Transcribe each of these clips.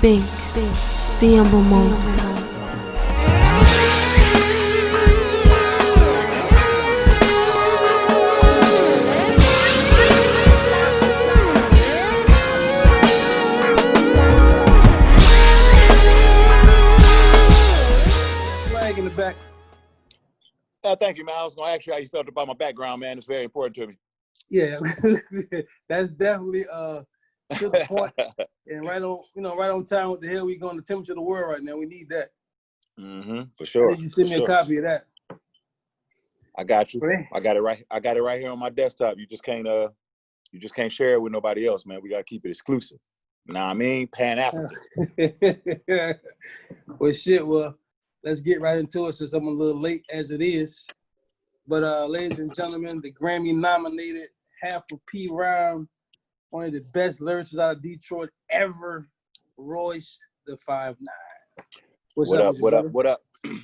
Bink, the humble monster. Flag in the back. Thank you, man. I was going to ask you how you felt about my background, man. It's very important to me. Yeah, that's definitely to the point and right on time. What the hell we going? The temperature of the world right now. We need that. For sure. I need you to send me a copy of that. I got you. Right. I got it right here on my desktop. You just can't share it with nobody else, man. We gotta keep it exclusive. You know what I mean? Pan-African. Well, let's get right into it since I'm a little late as it is. But ladies and gentlemen, the Grammy nominated Half a P Rhyme, one of the best lyricists out of Detroit ever, Royce the 5'9".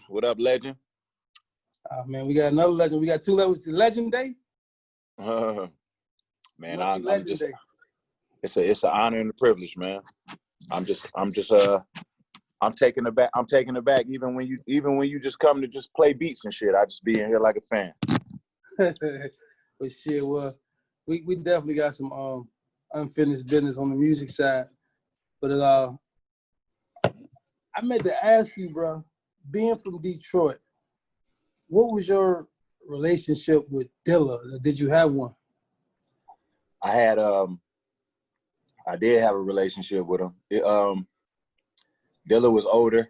What up, legend? Man, we got another legend. We got two legends. Legend Day? Man, I'm just it's an honor and a privilege, man. I'm taking it back even when you just come to just play beats and shit. I just be in here like a fan. But shit, well, we definitely got some unfinished business on the music side. But I meant to ask you, bro, being from Detroit, what was your relationship with Dilla? Did you have one? I did have a relationship with him. Dilla was older.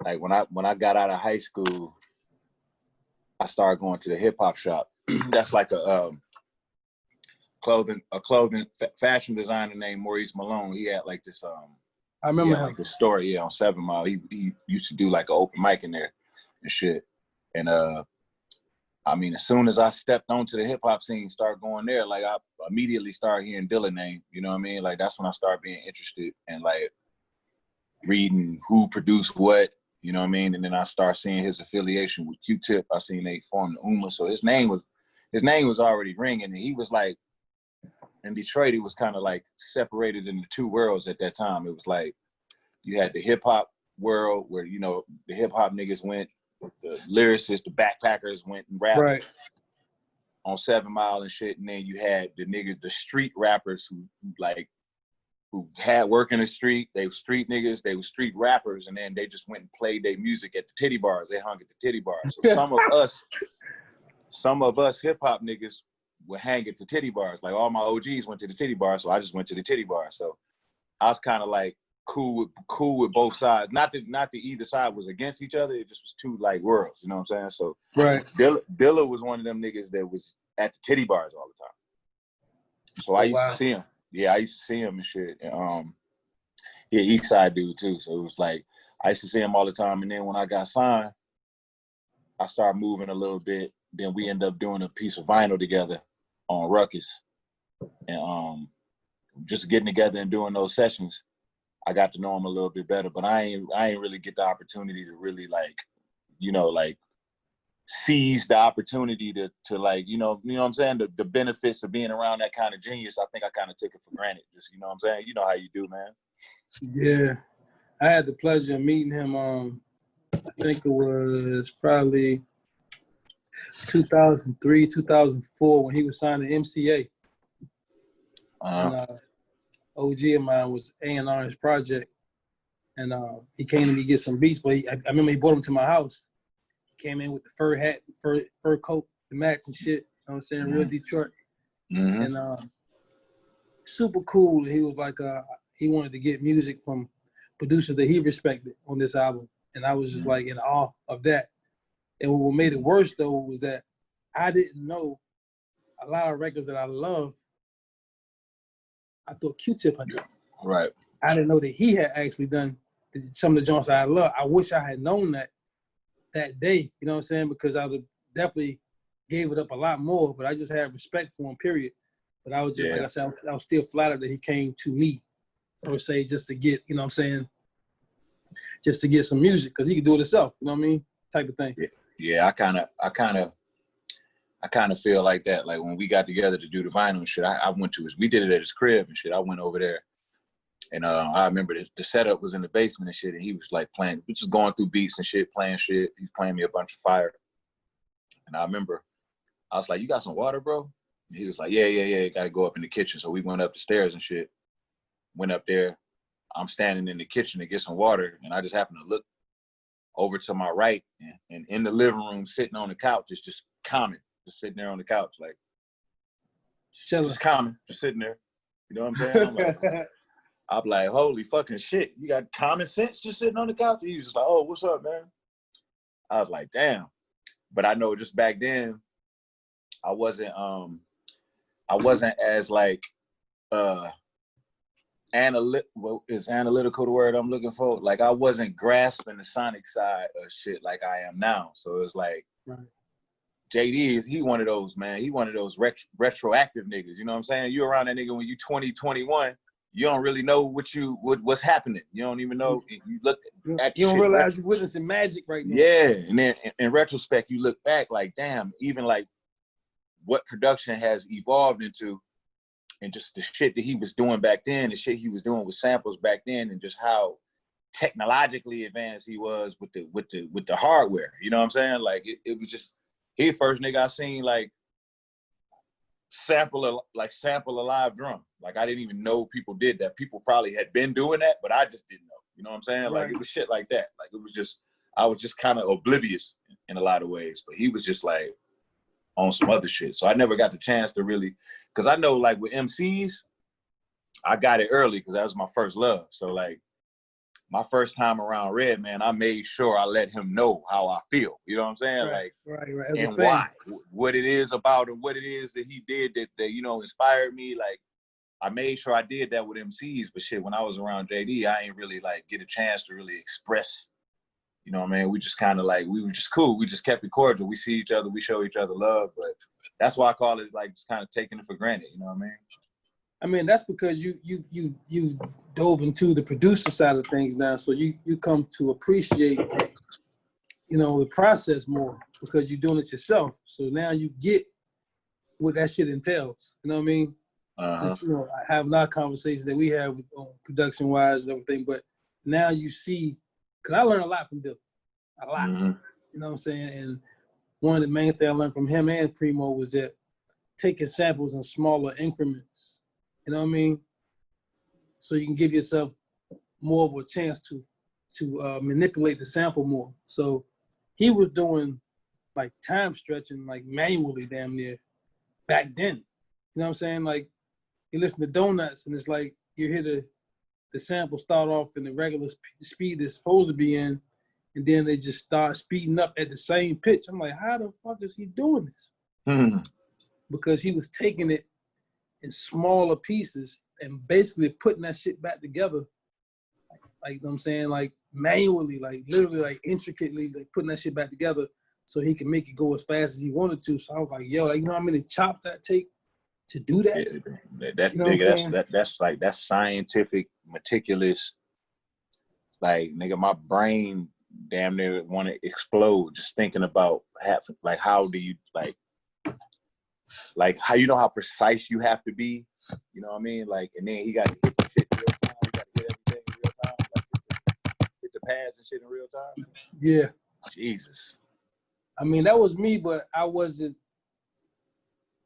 Like when I got out of high school, I started going to the hip hop shop. That's like a clothing fashion designer named Maurice Malone. He had like this I remember him. like the story on 7 Mile. He used to do like an open mic in there and shit. And I mean, as soon as I stepped onto the hip hop scene, started going there, like I immediately started hearing Dilla name. You know what I mean? Like that's when I started being interested and like reading who produced what. You know what I mean? And then I started seeing his affiliation with Q-Tip. I seen they formed the UMA, so his name was already ringing. And he was like, in Detroit, it was kind of like separated into two worlds at that time. It was like you had the hip hop world where, you know, the hip hop niggas went, the lyricists, the backpackers went and rapped right on 7 Mile and shit. And then you had the street rappers who had work in the street. They were street niggas, they were street rappers, and then they just went and played their music at the titty bars. They hung at the titty bars. So some of us hip hop niggas would hang at the titty bars. Like all my OGs went to the titty bar, so I just went to the titty bar. So I was kind of like cool with both sides. Not that either side was against each other. It just was two like worlds. You know what I'm saying? So right. Dilla was one of them niggas that was at the titty bars all the time. So I used to see him. Yeah, I used to see him and shit. And, he an East Side dude too. So it was like I used to see him all the time. And then when I got signed, I started moving a little bit. Then we ended up doing a piece of vinyl together on Ruckus. And just getting together and doing those sessions, I got to know him a little bit better. But I ain't really get the opportunity to really like, you know, like seize the opportunity to like, you know what I'm saying? The benefits of being around that kind of genius, I think I kind of took it for granted. Just, you know what I'm saying? You know how you do, man. Yeah. I had the pleasure of meeting him, I think it was probably 2003, 2004 when he was signed to MCA. And OG of mine was A&R his project. And he came to me to get some beats, but I remember he brought them to my house. Came in with the fur hat, fur coat, the mats and shit. You know what I'm saying? Real Detroit. And super cool. He was like, he wanted to get music from producers that he respected on this album. And I was just like in awe of that. And what made it worse though was that I didn't know a lot of records that I love. I thought Q-Tip had done. Right. I didn't know that he had actually done some of the joints I love. I wish I had known that day, you know what I'm saying? Because I would have definitely gave it up a lot more, but I just had respect for him, period. But I was just, like I said, I was still flattered that he came to me, per se, just to get, you know what I'm saying, just to get some music, because he could do it himself, you know what I mean? Type of thing. Yeah, I kind of feel like that. Like when we got together to do the vinyl and shit, I went to we did it at his crib and shit. I went over there And I remember the setup was in the basement and shit, and he was like playing, we just going through beats and shit, playing shit. He's playing me a bunch of fire. And I remember I was like, "You got some water, bro?" And he was like, yeah, got to go up in the kitchen. So we went up the stairs and shit, went up there. I'm standing in the kitchen to get some water, and I just happened to look over to my right, and in the living room, sitting on the couch, is just Common, just sitting there on the couch, like, just Common, just sitting there. You know what I'm saying? I'm like, holy fucking shit, you got common sense just sitting on the couch? He was just like, "Oh, what's up, man?" I was like, damn. But I know just back then, I wasn't as like analytical the word I'm looking for? Like, I wasn't grasping the sonic side of shit like I am now. So it's like, right. JD he one of those, man. He one of those retroactive niggas. You know what I'm saying? You around that nigga when you 20, 21, you don't really know what's happening. You don't even know. You look at you don't realize you're witnessing magic right now. Yeah, and then in retrospect, you look back like, damn, even like what production has evolved into, and just the shit that he was doing back then, the shit he was doing with samples back then, and just how technologically advanced he was with the hardware. You know what I'm saying? Like it was just, he first nigga I seen like sample a live drum. Like, I didn't even know people did that. People probably had been doing that, but I just didn't know. You know what I'm saying? Right. Like, it was shit like that. Like, it was just, I was just kind of oblivious in a lot of ways, but he was just like on some other shit. So I never got the chance to really, because I know like with MCs, I got it early because that was my first love. So like my first time around Redman, I made sure I let him know how I feel. You know what I'm saying? Right, like, right. As and why, what it is about and what it is that he did that you know, inspired me. Like, I made sure I did that with MCs, but shit, when I was around JD, I ain't really like get a chance to really express. You know what I mean? We just kind of like, we were just cool. We just kept it cordial. We see each other, we show each other love, but that's why I call it like just kind of taking it for granted. You know what I mean? I mean, that's because you dove into the producer side of things now, so you come to appreciate, you know, the process more because you're doing it yourself. So now you get what that shit entails. You know what I mean? Just, you know, I have a lot of conversations that we have with, production wise and everything, but now you see, because I learned a lot from Dilla, a lot. You know what I'm saying? And one of the main things I learned from him and Primo was that taking samples in smaller increments. You know what I mean? So you can give yourself more of a chance to manipulate the sample more. So he was doing like time stretching, like manually damn near back then. You know what I'm saying? Like, you listen to Donuts and it's like you hear the sample start off in the regular speed it's supposed to be in, and then they just start speeding up at the same pitch. I'm like, how the fuck is he doing this? Because he was taking it in smaller pieces and basically putting that shit back together, like you know what I'm saying, like manually, like literally, like intricately, like putting that shit back together so he can make it go as fast as he wanted to. So I was like, yo, like, you know how many chops that take to do that? Yeah, that's, you know nigga, that's scientific, meticulous. Like, nigga, my brain damn near want to explode just thinking about like, how do you like how, you know how precise you have to be, you know what I mean? Like, and then he got to hit the shit in real time. He got to hit everything in real time, like hit the pads and shit in real time. Yeah. Jesus. I mean, that was me, but I wasn't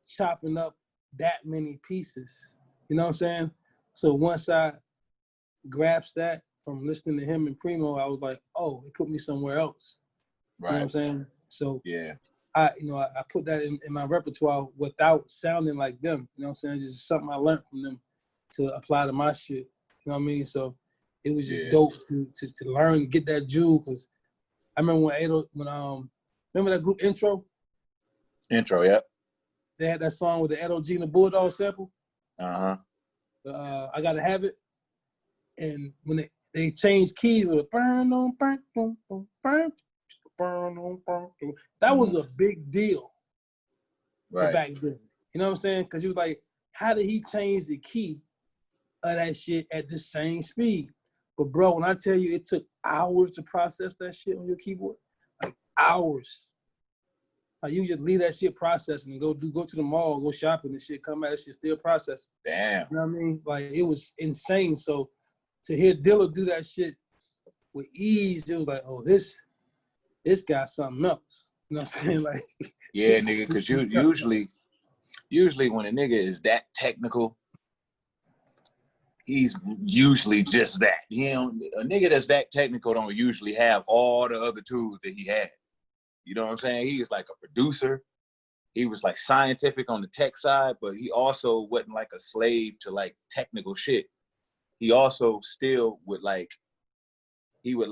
chopping up that many pieces. You know what I'm saying? So once I grasped that from listening to him and Primo, I was like, oh, it put me somewhere else. Right. You know what I'm saying? So yeah, I put that in my repertoire without sounding like them. You know what I'm saying? It's just something I learned from them to apply to my shit. You know what I mean? So it was just dope to learn, get that jewel. Because I remember remember that group Intro? Intro, yeah. They had that song with the Edo Gina Bulldog sample. I Gotta Have It. And when they changed keys with a burn on burn, boom, boom, burn on burn, that was a big deal for back then. You know what I'm saying? Because you was like, how did he change the key of that shit at the same speed? But bro, when I tell you it took hours to process that shit on your keyboard, like hours. Like, you just leave that shit processing and go to the mall, go shopping and shit, come out, that shit still processing. Damn. You know what I mean? Like, it was insane. So to hear Dilla do that shit with ease, it was like, oh, this got something else. You know what I'm saying? Like, yeah, nigga, because usually when a nigga is that technical, he's usually just that. A nigga that's that technical don't usually have all the other tools that he had. You know what I'm saying? He was like a producer. He was like scientific on the tech side, but he also wasn't like a slave to like technical shit. He also still would like, he would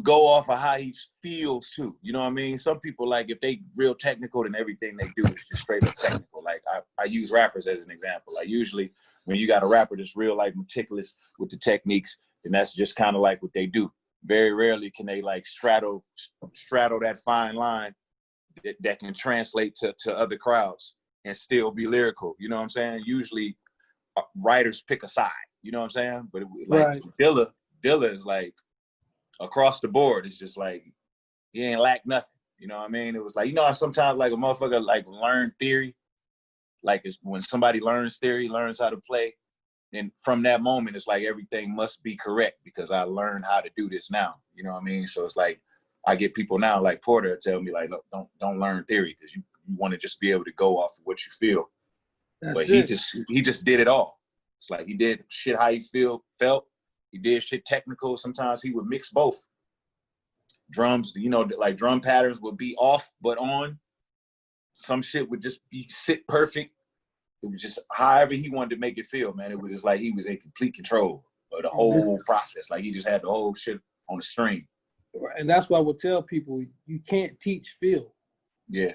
go off of how he feels too. You know what I mean? Some people, like, if they real technical, then everything they do is just straight up technical. Like I use rappers as an example. Like usually when you got a rapper that's real like meticulous with the techniques, then that's just kind of like what they do. Very rarely can they like straddle that fine line that can translate to other crowds and still be lyrical. You know what I'm saying? Usually writers pick a side. You know what I'm saying? But like right. Dilla is like across the board. It's just like he ain't lack nothing. You know what I mean? It was like, you know how sometimes like a motherfucker like learn theory, like it's when somebody learns theory, learns how to play, and from that moment it's like everything must be correct because I learned how to do this now. You know what I mean? So it's like I get people now like Porter tell me like, look, don't learn theory because you want to just be able to go off of what you feel. That's but it. he just did it all. It's like he did shit how he felt. He did shit technical. Sometimes he would mix both. Drums, you know, like drum patterns would be off but on. Some shit would just be sit perfect. It was just however he wanted to make it feel, man. It was just like he was in complete control of the whole process. Like he just had the whole shit on the string. And that's why I would tell people, you can't teach feel. Yeah.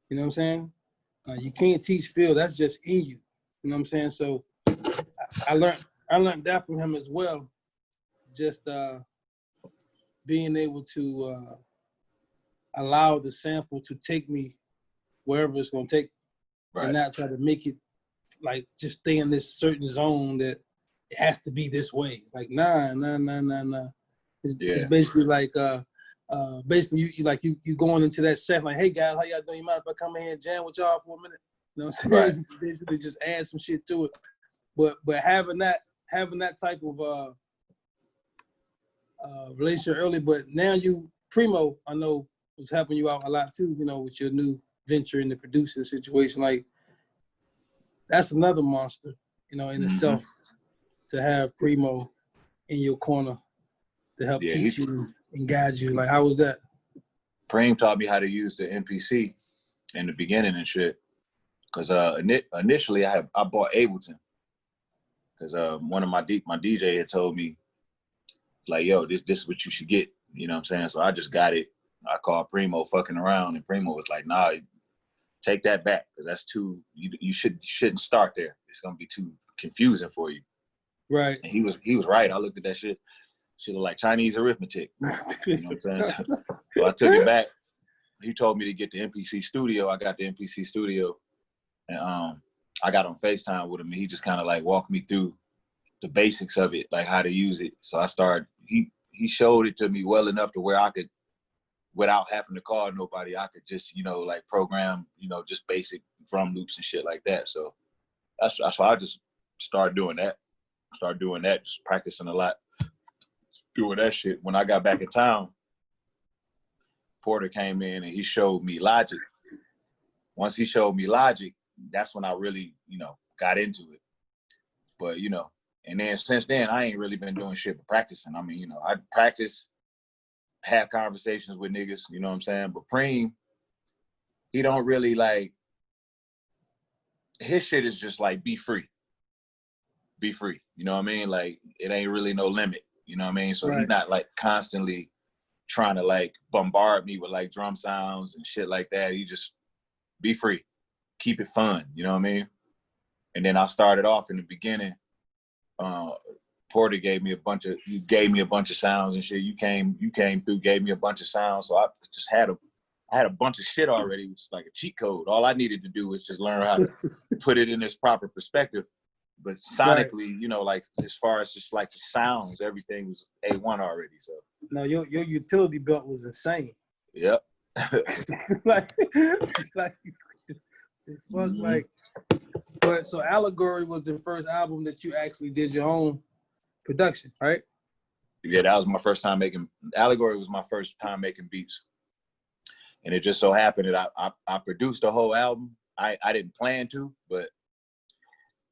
You know what I'm saying? You can't teach feel. That's just in you. You know what I'm saying? So I learned that from him as well. Just being able to allow the sample to take me wherever it's going to take me, right, and not try to make it like just stay in this certain zone that it has to be this way. It's like, nah. It's basically like basically you going into that set like, hey guys, how y'all doing? You mind if I come in here and jam with y'all for a minute? You know what I'm saying? Right. Basically just add some shit to it. But having that type of relationship early, but now Primo, I know, was helping you out a lot too, you know, with your new venture in the producing situation. Like, that's another monster, you know, in itself, to have Primo in your corner to help teach you and guide you. Like, how was that? Preem taught me how to use the MPC in the beginning and shit. Cause initially I bought Ableton. Cause one of my DJ had told me, like, yo, this is what you should get. You know what I'm saying? So I just got it. I called Primo fucking around, and Primo was like, nah, take that back, because that's too, you shouldn't start there. It's gonna be too confusing for you. Right. And he was right. I looked at that shit looked like Chinese arithmetic. You know what I'm saying? So I took it back. He told me to get the MPC Studio. I got the MPC Studio, and I got on FaceTime with him, and he just kind of like walked me through the basics of it, like how to use it. So I started, he showed it to me well enough to where I could, without having to call nobody, I could just, you know, like program, you know, just basic drum loops and shit like that. So that's why I just started doing that. Just practicing a lot, doing that shit. When I got back in town, Porter came in and he showed me Logic. Once he showed me Logic, that's when I really, you know, got into it. But, you know, and then since then, I ain't really been doing shit but practicing. I mean, you know, I practice, have conversations with niggas, you know what I'm saying? But Preem, he don't really like, his shit is just like, be free. Be free. You know what I mean? Like, it ain't really no limit. You know what I mean? So He's not like constantly trying to like bombard me with like drum sounds and shit like that. He just be free. Keep it fun. You know what I mean? And then I started off in the beginning. Porter gave me a bunch of sounds and shit. You came through, gave me a bunch of sounds. So I just had a bunch of shit already. It was like a cheat code. All I needed to do was just learn how to put it in its proper perspective. But sonically, you know, like as far as just like the sounds, everything was A1 already. So no, your utility belt was insane. Yep. like the fuck, like But so Allegory was the first album that you actually did your own production, right? Yeah, that was my first time making. Allegory was my first time making beats, and it just so happened that I produced the whole album. I didn't plan to, but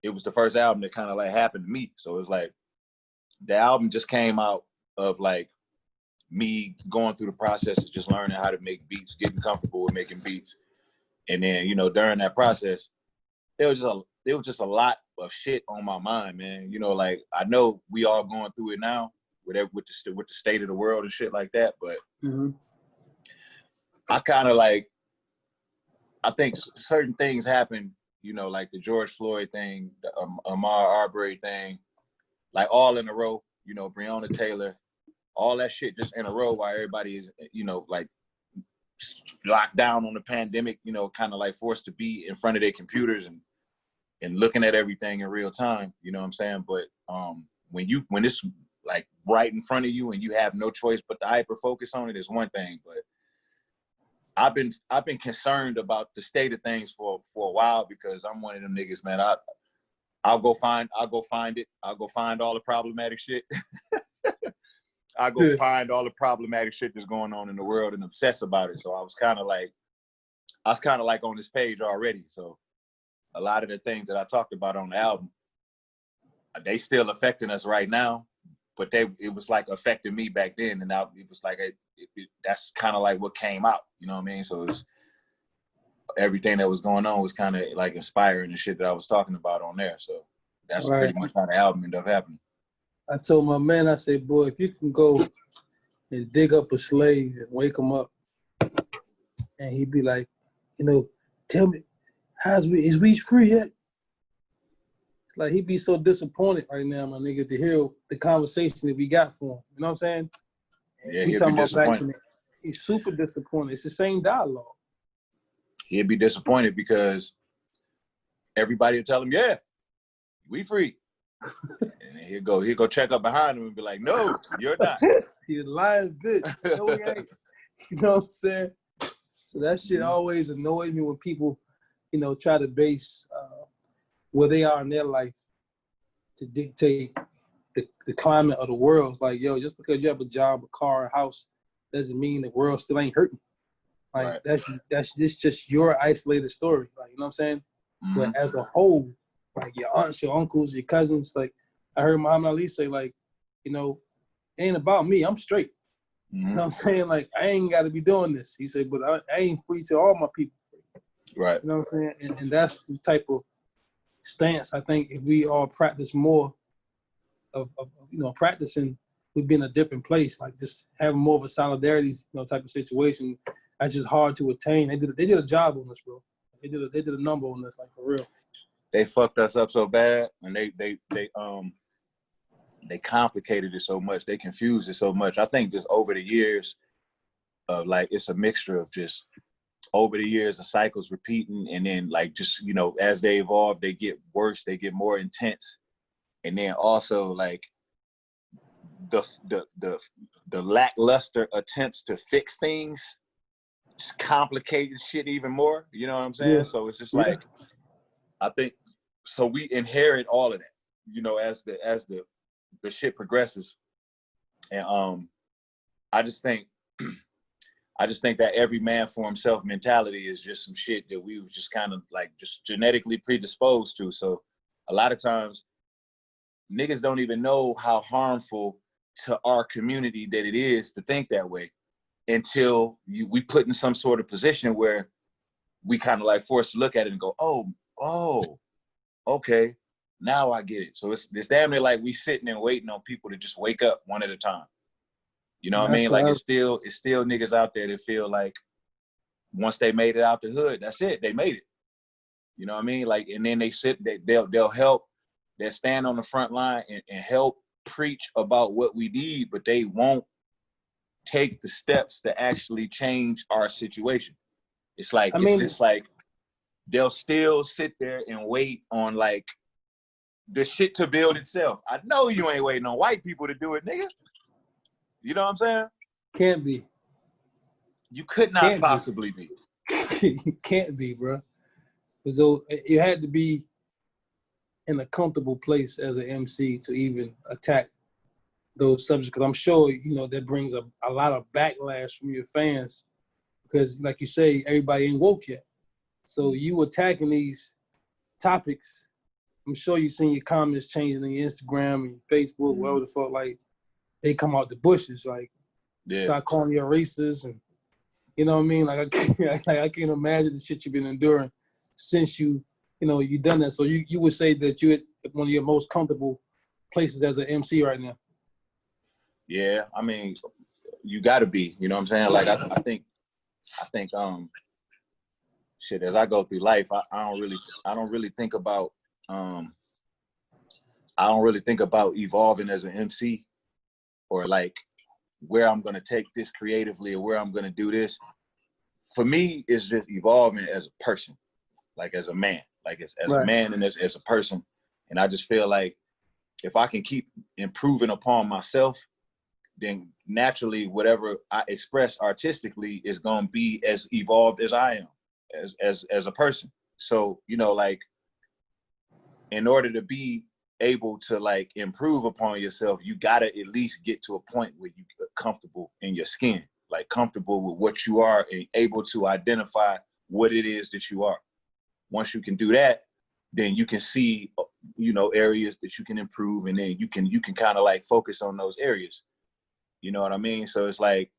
it was the first album that kind of like happened to me. So it was like the album just came out of like me going through the process of just learning how to make beats, getting comfortable with making beats, and then during that process, there was just a lot of shit on my mind, man. Like I know we all going through it now with the state of the world and shit like that, but I kind of like, I think certain things happen, like the George Floyd thing, the Ahmaud Arbery thing, like all in a row, Breonna Taylor, all that shit just in a row while everybody is, like locked down on the pandemic, kind of like forced to be in front of their computers and looking at everything in real time, you know what I'm saying? But when it's like right in front of you and you have no choice but to hyper focus on it is one thing, but I've been concerned about the state of things for a while because I'm one of them niggas, man. I'll go find it. I'll go find all the problematic shit. I'll go find all the problematic shit that's going on in the world and obsess about it. So I was kind of like on this page already. So a lot of the things that I talked about on the album, they still affecting us right now, but it was like affecting me back then. And now it was like, that's kind of like what came out, you know what I mean? So it was, everything that was going on was kind of like inspiring the shit that I was talking about on there. So that's pretty much how the album ended up happening. I told my man, I said, boy, if you can go and dig up a slave and wake him up, and he'd be like, tell me, is we free yet? It's like he'd be so disappointed right now, my nigga, to hear the conversation that we got for him. You know what I'm saying? Yeah, we talking about back then. He's super disappointed. It's the same dialogue. He'd be disappointed because everybody will tell him, yeah, we free. And he'll go check up behind him and be like, no, you're not. You're lying bitch. No, we ain't. You know what I'm saying? So that shit always annoys me when people, try to base where they are in their life to dictate the climate of the world. It's like, yo, just because you have a job, a car, a house, doesn't mean the world still ain't hurting. Like that's just your isolated story. Like, you know what I'm saying? But as a whole, like your aunts, your uncles, your cousins, like I heard Muhammad Ali say, like, it ain't about me. I'm straight. You know what I'm saying? Like, I ain't got to be doing this. He said, but I ain't free till all my people free. Right. You know what I'm saying? And that's the type of stance I think if we all practice more of practicing, we'd be in a different place. Like just having more of a solidarity, type of situation. That's just hard to attain. They did a job on this, bro. They did a number on this, like for real. They fucked us up so bad, and they complicated it so much. They confused it so much. I think just over the years, like it's a mixture of just over the years, the cycles repeating, and then like just as they evolve, they get worse, they get more intense, and then also like the lackluster attempts to fix things just complicated shit even more. You know what I'm saying? Yeah. So it's just like I think so we inherit all of that, as the shit progresses. And I just think that every man for himself mentality is just some shit that we were just kind of like just genetically predisposed to. So a lot of times niggas don't even know how harmful to our community that it is to think that way until we put in some sort of position where we kind of like forced to look at it and go, oh, okay, now I get it. So it's damn near like we sitting and waiting on people to just wake up one at a time. You know what I mean? Like it's still niggas out there that feel like once they made it out the hood, that's it. They made it. You know what I mean? Like, and then they'll help. They'll stand on the front line and help preach about what we need, but they won't take the steps to actually change our situation. It's like, it's like they'll still sit there and wait on like the shit to build itself. I know you ain't waiting on white people to do it, nigga. You know what I'm saying? Can't be. You could not possibly be. You can't be, bro. So it had to be in a comfortable place as an MC to even attack those subjects? Because I'm sure, you know, that brings a lot of backlash from your fans because, like you say, everybody ain't woke yet. So you attacking these topics, I'm sure you've seen your comments changing on your Instagram and your Facebook, wherever the fuck, like, they come out the bushes, like, start calling you a racist and, you know what I mean? Like, I can't imagine the shit you've been enduring since you done that. So you would say that you're at one of your most comfortable places as an MC right now? Yeah, I mean, you got to be. You know what I'm saying? Like, I think, shit. As I go through life, I don't really think about evolving as an MC or like where I'm gonna take this creatively or where I'm gonna do this. For me, it's just evolving as a person, like as a man, like as a man and as a person. And I just feel like if I can keep improving upon myself, then naturally whatever I express artistically is gonna be as evolved as I am as a person. So, you know, like in order to be able to like improve upon yourself, you gotta at least get to a point where you get comfortable in your skin, like comfortable with what you are and able to identify what it is that you are. Once you can do that, then you can see, you know, areas that you can improve, and then you can kind of like focus on those areas. You know what I mean? So it's like,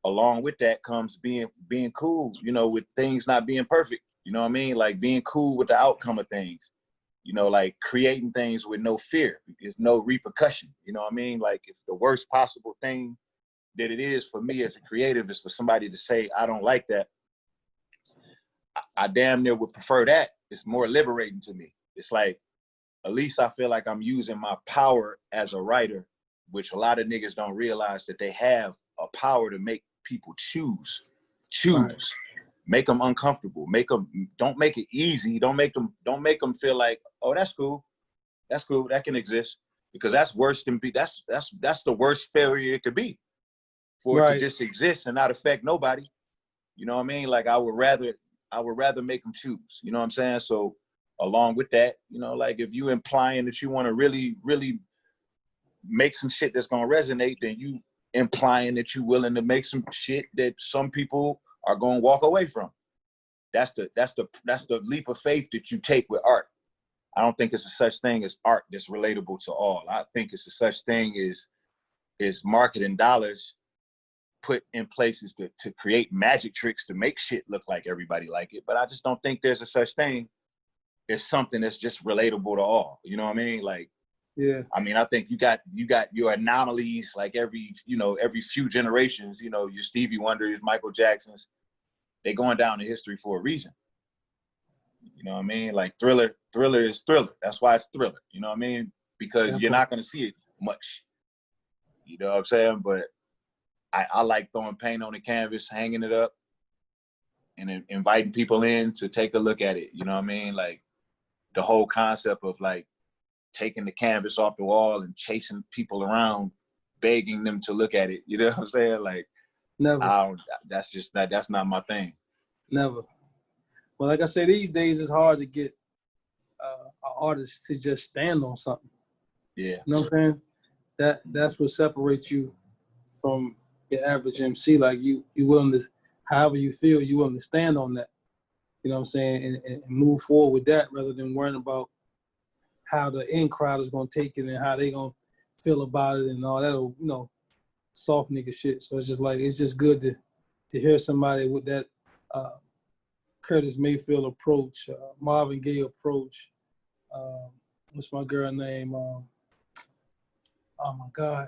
along with that comes being cool, you know, with things not being perfect. You know what I mean? Like being cool with the outcome of things. You know, like creating things with no fear. There's no repercussion. You know what I mean? Like if the worst possible thing that it is for me as a creative is for somebody to say, I don't like that, I damn near would prefer that. It's more liberating to me. It's like, at least I feel like I'm using my power as a writer, which a lot of niggas don't realize that they have a power to make people choose. Right. Make them uncomfortable. Don't make it easy. Don't make them feel like, oh, that's cool. That can exist, because that's worse than that's the worst failure it could be, for it to just exist and not affect nobody. You know what I mean? Like I would rather make them choose. You know what I'm saying? So along with that, you know, like if you implying that you want to really, really make some shit that's gonna resonate, then you implying that you willing to make some shit that some people are gonna walk away from. That's the leap of faith that you take with art. I don't think it's a such thing as art that's relatable to all. I think it's a such thing as marketing dollars put in places to create magic tricks to make shit look like everybody like it. But I just don't think there's a such thing as something that's just relatable to all. You know what I mean? Like, yeah. I mean, I think you got your anomalies, like every few generations, you know, your Stevie Wonders, Michael Jacksons, they going down in history for a reason. You know what I mean? Like Thriller is Thriller. That's why it's Thriller. You know what I mean? Because you're not going to see it much. You know what I'm saying? But I like throwing paint on the canvas, hanging it up, and inviting people in to take a look at it. You know what I mean? Like the whole concept of like taking the canvas off the wall and chasing people around, begging them to look at it. You know what I'm saying? Like, never. That's not my thing. Never. Well, like I say, these days it's hard to get an artist to just stand on something. Yeah. You know what I'm saying? That's what separates you from your average MC. Like you willing to, however you feel, you willing to stand on that. You know what I'm saying? And move forward with that rather than worrying about how the in crowd is gonna take it and how they gonna feel about it and all that, you know, soft nigga shit. So it's just good to hear somebody with that Curtis Mayfield approach, Marvin Gaye approach. What's my girl name? Oh my God,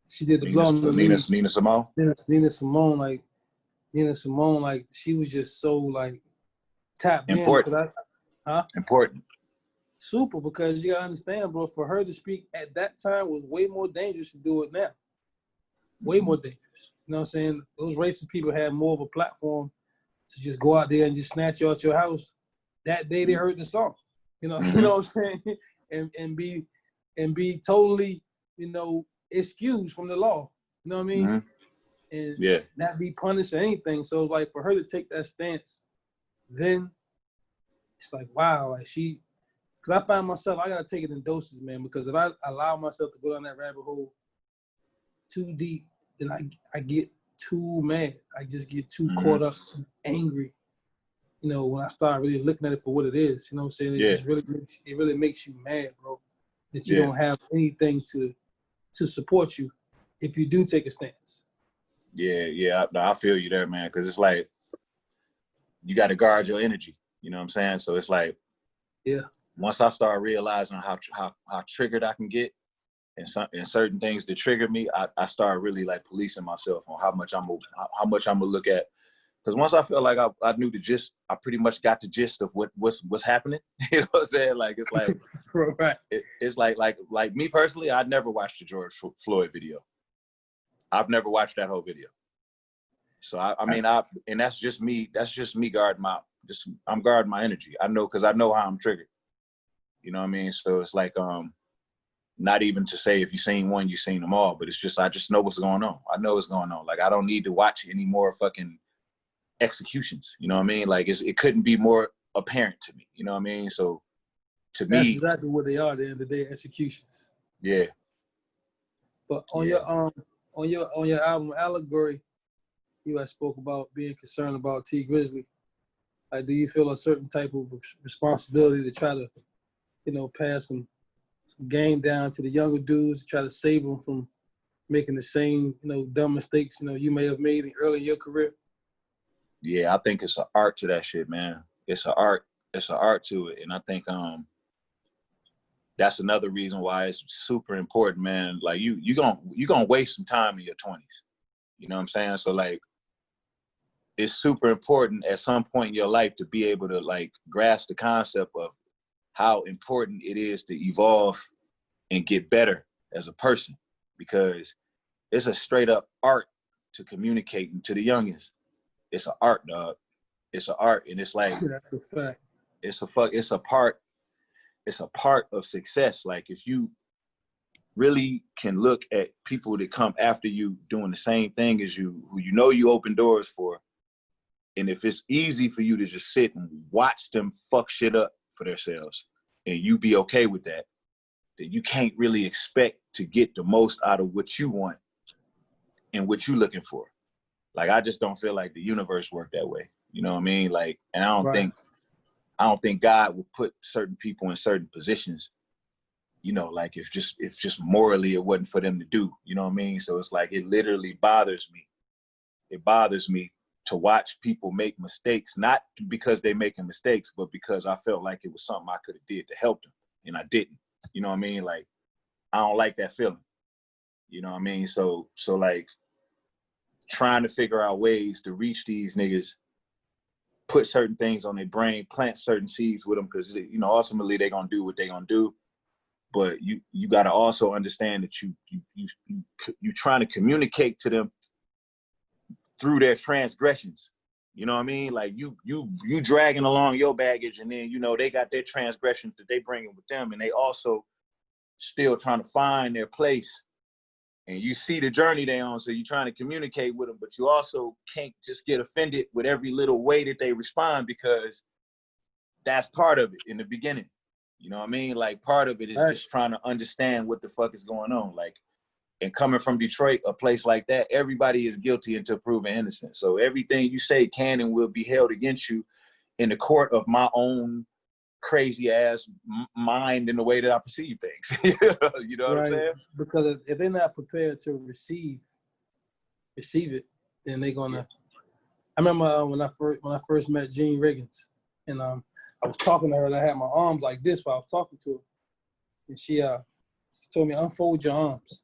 she did the blow. Nina Simone. Nina Simone, like she was just so like tapped important. In. Important. Super, because you gotta understand, bro, for her to speak at that time was way more dangerous to do it now. Way more dangerous. You know what I'm saying? Those racist people had more of a platform to just go out there and just snatch you out your house that day they heard the song. You know what I'm saying? And be totally, you know, excused from the law. You know what I mean? And not be punished or anything. So like for her to take that stance, then it's like, wow, like I find myself, I gotta take it in doses, man. Because if I allow myself to go down that rabbit hole too deep, then I get too mad. I just get too caught up, and angry. You know, when I start really looking at it for what it is, you know what I'm saying? It just really makes you mad, bro. That you don't have anything to support you if you do take a stance. Yeah. I feel you there, man. Because it's like you got to guard your energy. You know what I'm saying? So it's like, once I start realizing how triggered I can get, and certain things that trigger me, I start really like policing myself on how much I'm gonna look at. Because once I feel like I knew the gist, I pretty much got the gist of what's happening. You know what I'm saying? Like it's like, right. It's like me personally, I never watched the George Floyd video. I've never watched that whole video. So and that's just me. That's just me guarding I'm guarding my energy. I know, because I know how I'm triggered. You know what I mean? So it's like, not even to say if you seen one, you seen them all, but it's just, I just know what's going on. I know what's going on. Like, I don't need to watch any more fucking executions. You know what I mean? Like, it couldn't be more apparent to me. You know what I mean? So to me, that's exactly what they are at the end of the day, executions. Yeah. But on your album Allegory, you had spoke about being concerned about T Grizzly. Like, do you feel a certain type of responsibility to try to, you know, pass some game down to the younger dudes, to try to save them from making the same, you know, dumb mistakes, you know, you may have made early in your career? Yeah, I think it's an art to that shit, man. It's an art to it. And I think that's another reason why it's super important, you gonna waste some time in your 20s. You know what I'm saying? So like, it's super important at some point in your life to be able to like grasp the concept of how important it is to evolve and get better as a person, because it's a straight up art to communicating to the youngins. It's an art, dog. It's an art, and it's like, that's a fact. It's a part of success. Like, if you really can look at people that come after you doing the same thing as you, who you know you open doors for, and if it's easy for you to just sit and watch them fuck shit up for themselves, and you be okay with that, then you can't really expect to get the most out of what you want and what you're looking for. Like, I just don't feel like the universe worked that way. You know what I mean? Like, and I don't think God would put certain people in certain positions, you know, like if just morally it wasn't for them to do, you know what I mean? So it's like, it literally bothers me. It bothers me to watch people make mistakes, not because they're making mistakes, but because I felt like it was something I could have did to help them, and I didn't. You know what I mean? Like, I don't like that feeling. You know what I mean? So like, trying to figure out ways to reach these niggas, put certain things on their brain, plant certain seeds with them, because, you know, ultimately they're gonna do what they're gonna do. But you got to also understand that you trying to communicate to them through their transgressions. You know what I mean? Like, you dragging along your baggage, and then, you know, they got their transgressions that they bringing with them, and they also still trying to find their place. And you see the journey they on, so you're trying to communicate with them, but you also can't just get offended with every little way that they respond, because that's part of it in the beginning. You know what I mean? Like, part of it is just trying to understand what the fuck is going on. Like, and coming from Detroit, a place like that, everybody is guilty until proven innocent. So everything you say can and will be held against you in the court of my own crazy ass mind and the way that I perceive things. You know what I'm saying? Because if they're not prepared to receive it, then they're gonna. I remember when I first met Jean Riggins, and I was talking to her, and I had my arms like this while I was talking to her, and she told me, unfold your arms.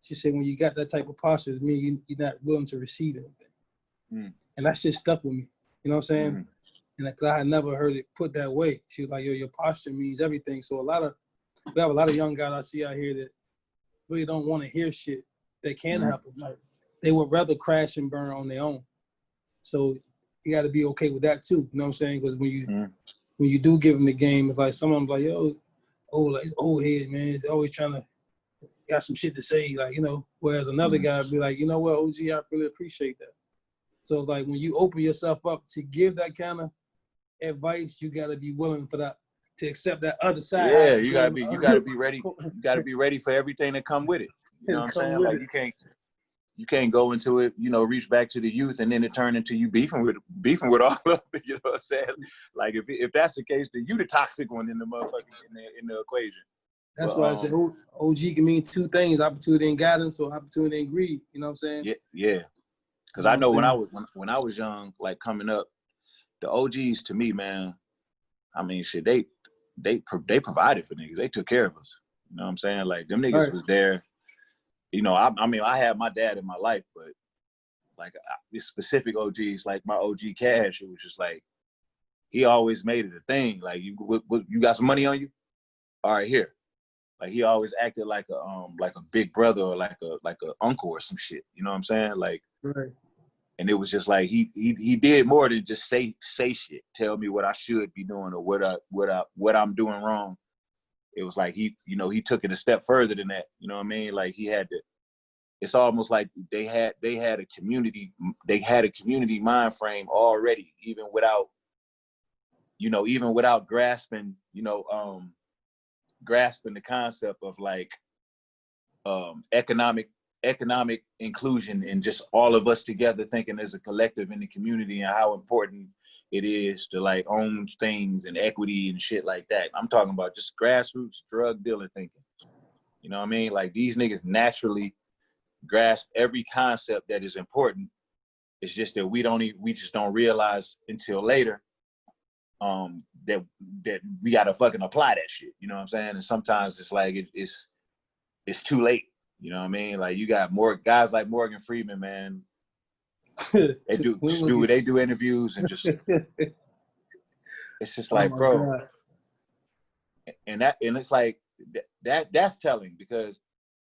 She said, when you got that type of posture, it means you're not willing to receive anything. And that's just stuck with me. You know what I'm saying? And because I had never heard it put that way. She was like, yo, your posture means everything. So we have a lot of young guys I see out here that really don't want to hear shit that can happen. Like, they would rather crash and burn on their own. So you got to be okay with that too. You know what I'm saying? Because when you do give them the game, it's like someone's like, yo, like, it's old head, man. He's always trying to got some shit to say, like, you know, whereas another guy would be like, you know what, OG, I really appreciate that. So it's like, when you open yourself up to give that kind of advice, you got to be willing for that to accept that other side. Yeah, you gotta be ready. You gotta be ready for everything that come with it. You know what I'm saying? Like you can't go into it, reach back to the youth and then it turn into you beefing with all of it. You know what I'm saying? Like if that's the case, then you the toxic one in the motherfucking in the equation. That's why I said OG can mean two things: opportunity and guidance, or opportunity and greed. You know what I'm saying? Yeah. Because I know when I was young, like coming up, the OGs to me, man, I mean, shit, they provided for niggas. They took care of us. You know what I'm saying? Like them niggas was there. I mean, I had my dad in my life, but like these specific OGs, like my OG Cash, it was just like he always made it a thing. Like you got some money on you? All right, here. Like he always acted like a big brother or like a uncle or some shit. You know what I'm saying? Like, right. And it was just like he did more than just say shit, tell me what I should be doing or what I'm doing wrong. It was like he took it a step further than that. You know what I mean? Like he had to. It's almost like they had a community mind frame already, even without grasping the concept of like economic inclusion and just all of us together thinking as a collective in the community and how important it is to like own things and equity and shit like that. I'm talking about just grassroots drug dealer thinking. You know what I mean? Like these niggas naturally grasp every concept that is important. It's just that we just don't realize until later that we gotta fucking apply that shit. You know what I'm saying? And sometimes it's like it's too late. You know what I mean? Like you got more guys like Morgan Freeman, man. They do interviews and just it's just like, bro. God. And it's like that's telling because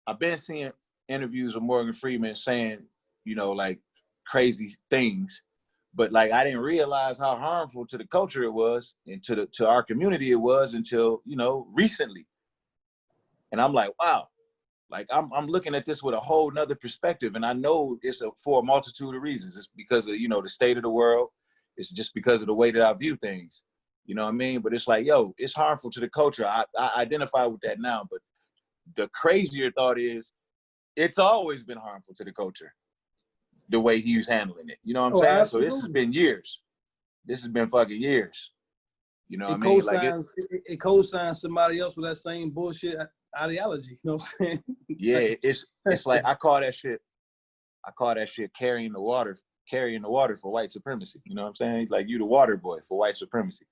I've been seeing interviews with Morgan Freeman saying, like crazy things, but like I didn't realize how harmful to the culture it was and to our community it was until, recently. And I'm like, wow. Like I'm looking at this with a whole nother perspective, and I know it's for a multitude of reasons. It's because of the state of the world. It's just because of the way that I view things. You know what I mean? But it's like, yo, it's harmful to the culture. I identify with that now. But the crazier thought is, it's always been harmful to the culture. The way he was handling it. You know what I'm saying? Absolutely. So this has been years. This has been fucking years. You know what I mean? Like it co-signs somebody else with that same bullshit ideology. You know what I'm saying? Yeah, it's like I call that shit carrying the water for white supremacy. You know what I'm saying? Like you the water boy for white supremacy.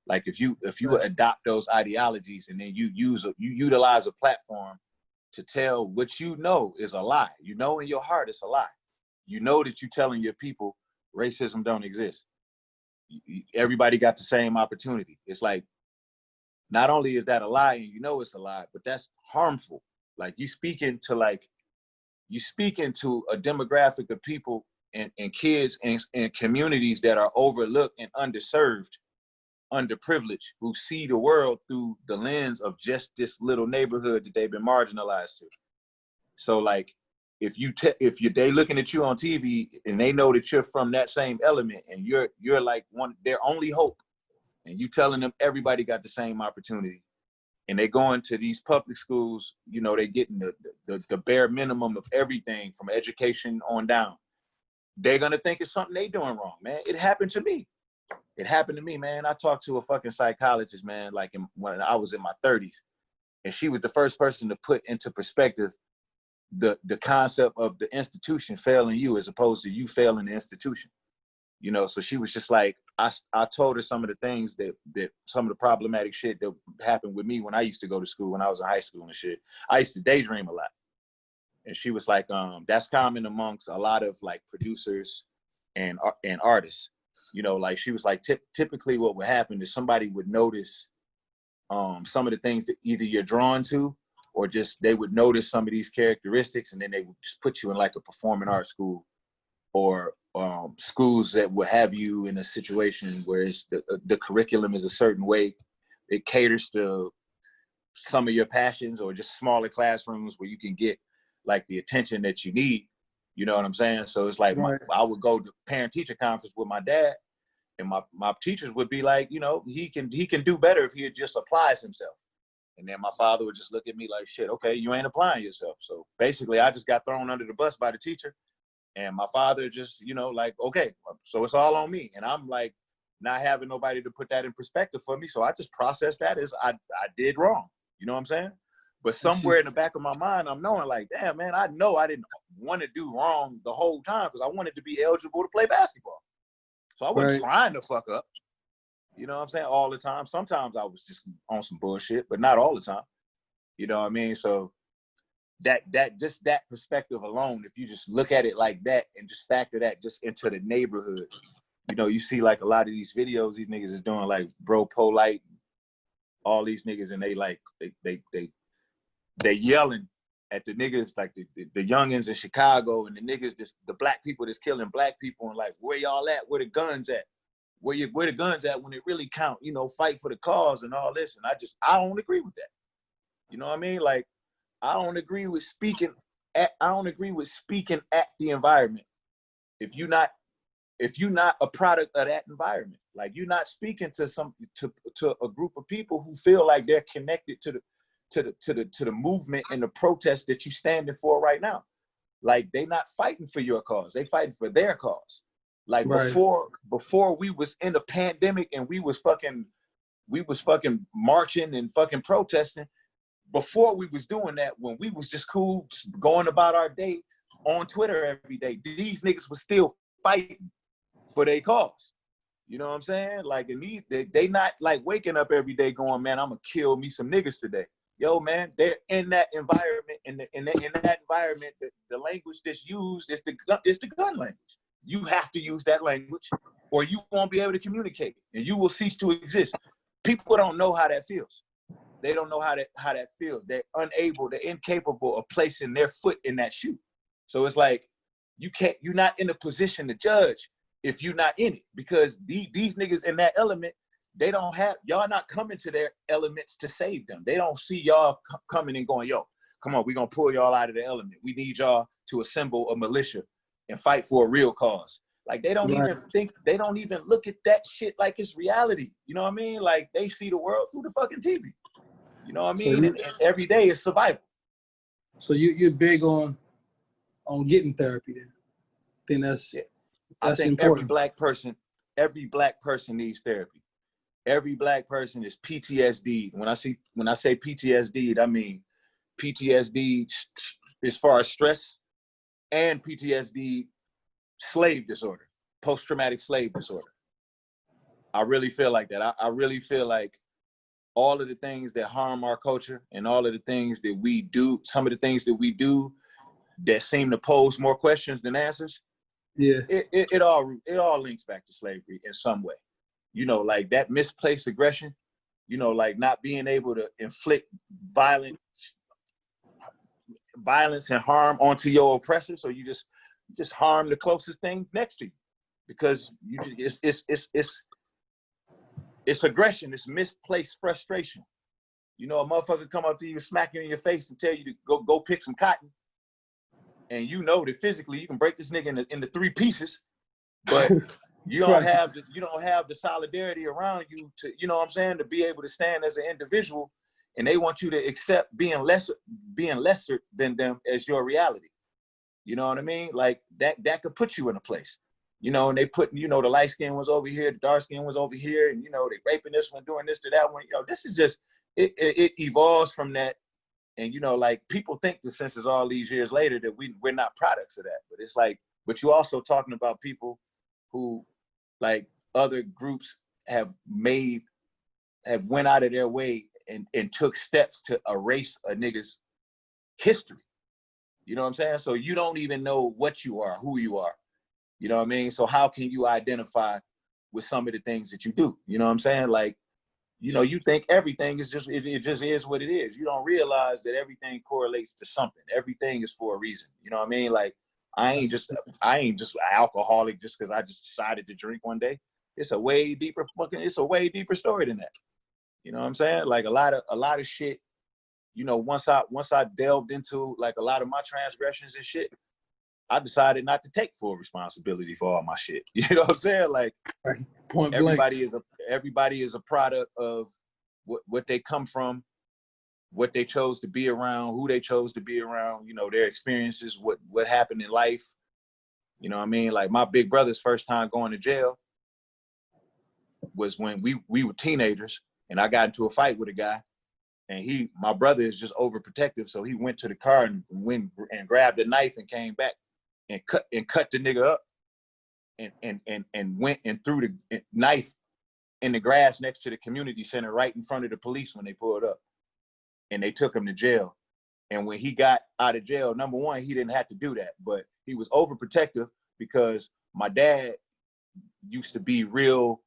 Like if you adopt those ideologies and then you utilize a platform to tell what you know is a lie. You know in your heart it's a lie. You know that you're telling your people racism don't exist. Everybody got the same opportunity. It's like, not only is that a lie and you know it's a lie, but that's harmful. Like you speak into a demographic of people and kids and communities that are overlooked and underserved, underprivileged, who see the world through the lens of just this little neighborhood that they've been marginalized to. So like, if they looking at you on TV and they know that you're from that same element and you're like their only hope, and you telling them everybody got the same opportunity, and they going to these public schools, they getting the bare minimum of everything from education on down. They're gonna think it's something they doing wrong, man. It happened to me. Man. I talked to a fucking psychologist, man, like when I was in my 30s, and she was the first person to put into perspective the concept of the institution failing you as opposed to you failing the institution. So she was just like, I told her some of the things that some of the problematic shit that happened with me when I used to go to school, when I was in high school and shit. I used to daydream a lot. And she was like, that's common amongst a lot of like producers and artists. Like she was like, typically what would happen is somebody would notice some of the things that either you're drawn to, or just they would notice some of these characteristics, and then they would just put you in like a performing arts school or schools that would have you in a situation where it's the curriculum is a certain way. It caters to some of your passions, or just smaller classrooms where you can get like the attention that you need. You know what I'm saying? So it's like, right. I would go to parent-teacher conference with my dad, And my teachers would be like, you know, he can do better if he just applies himself. And then my father would just look at me like, shit, okay, you ain't applying yourself. So basically I just got thrown under the bus by the teacher. And my father just, you know, like, okay, so it's all on me. And I'm like, not having nobody to put that in perspective for me. So I just processed that as I did wrong. You know what I'm saying? But somewhere in the back of my mind, I'm knowing like, damn, man, I know I didn't want to do wrong the whole time because I wanted to be eligible to play basketball. So I wasn't trying to fuck up. You know what I'm saying? All the time. Sometimes I was just on some bullshit, but not all the time. You know what I mean? So that perspective alone, if you just look at it like that and just factor that just into the neighborhood, you know, you see like a lot of these videos these niggas is doing like Bro Polite, all these niggas, and they like they yelling at the niggas like the youngins in Chicago and the niggas the black people that's killing black people and like, where y'all at? Where the guns at? Where the guns at when it really count? You know, fight for the cause and all this. And I don't agree with that. You know what I mean? Like, I don't agree with speaking at the environment if you're not a product of that environment. Like, you're not speaking to a group of people who feel like they're connected to the movement and the protest that you're standing for right now. Like, they not fighting for your cause, they fighting for their cause. Like, before we was in the pandemic and we was fucking marching and fucking protesting. Before we was doing that, when we was just cool, just going about our day on Twitter every day, these niggas was still fighting for their cause. You know what I'm saying? Like, and they not like waking up every day going, man, I'm gonna kill me some niggas today. Yo, man, they're in that environment. In that environment, the language that's used is the gun language. You have to use that language, or you won't be able to communicate, and you will cease to exist. People don't know how that feels. They don't know how that feels. They're incapable of placing their foot in that shoe. So it's like, you're not in a position to judge if you're not in it, because these niggas in that element, y'all not coming to their elements to save them. They don't see y'all coming and going, yo, come on, we're gonna pull y'all out of the element. We need y'all to assemble a militia and fight for a real cause. Like, they don't even look at that shit like it's reality. You know what I mean? Like, they see the world through the fucking TV. You know what I mean? And every day is survival. So you're big on getting therapy then. That's I think important. every black person needs therapy. Every black person is PTSD. When I say PTSD, I mean PTSD as far as stress, and PTSD slave disorder, post-traumatic slave disorder. I really feel like that. I really feel like all of the things that harm our culture and all of the things that we do, some of the things that we do that seem to pose more questions than answers, it all links back to slavery in some way. You know, like that misplaced aggression, you know, like not being able to inflict violence and harm onto your oppressor. So you just harm the closest thing next to you, because it's aggression, it's misplaced frustration. You know, a motherfucker come up to you, smack you in your face and tell you to go pick some cotton. And you know that physically you can break this nigga into 3 pieces, but you don't have the solidarity around you to, you know what I'm saying, to be able to stand as an individual, and they want you to accept being lesser than them as your reality. You know what I mean? Like that could put you in a place. You know, and they put, you know, the light skin was over here, the dark skin was over here, and, you know, they raping this one, doing this to that one. You know, this is just, it evolves from that. And, you know, like, people think that since it's all these years later that we're not products of that. But it's like, but you also talking about people who, like, other groups have went out of their way and took steps to erase a nigga's history. You know what I'm saying? So you don't even know what you are, who you are. You know what I mean? So how can you identify with some of the things that you do? You know what I'm saying? Like, you know, you think everything is just, it just is what it is. You don't realize that everything correlates to something. Everything is for a reason. You know what I mean? Like, I ain't just an alcoholic just because I just decided to drink one day. It's a way deeper story than that. You know what I'm saying? Like, a lot of shit, you know, once I delved into, like, a lot of my transgressions and shit, I decided not to take full responsibility for all my shit. You know what I'm saying? Like, Right. Point everybody blank. everybody is a product of what they come from, what they chose to be around, who they chose to be around, you know, their experiences, what happened in life. You know what I mean? Like, my big brother's first time going to jail was when we were teenagers, and I got into a fight with a guy, and my brother is just overprotective, so he went to the car and went and grabbed a knife and came back and cut the nigga up and went and threw the knife in the grass next to the community center right in front of the police when they pulled up. And they took him to jail. And when he got out of jail, number one, he didn't have to do that, but he was overprotective because my dad used to be real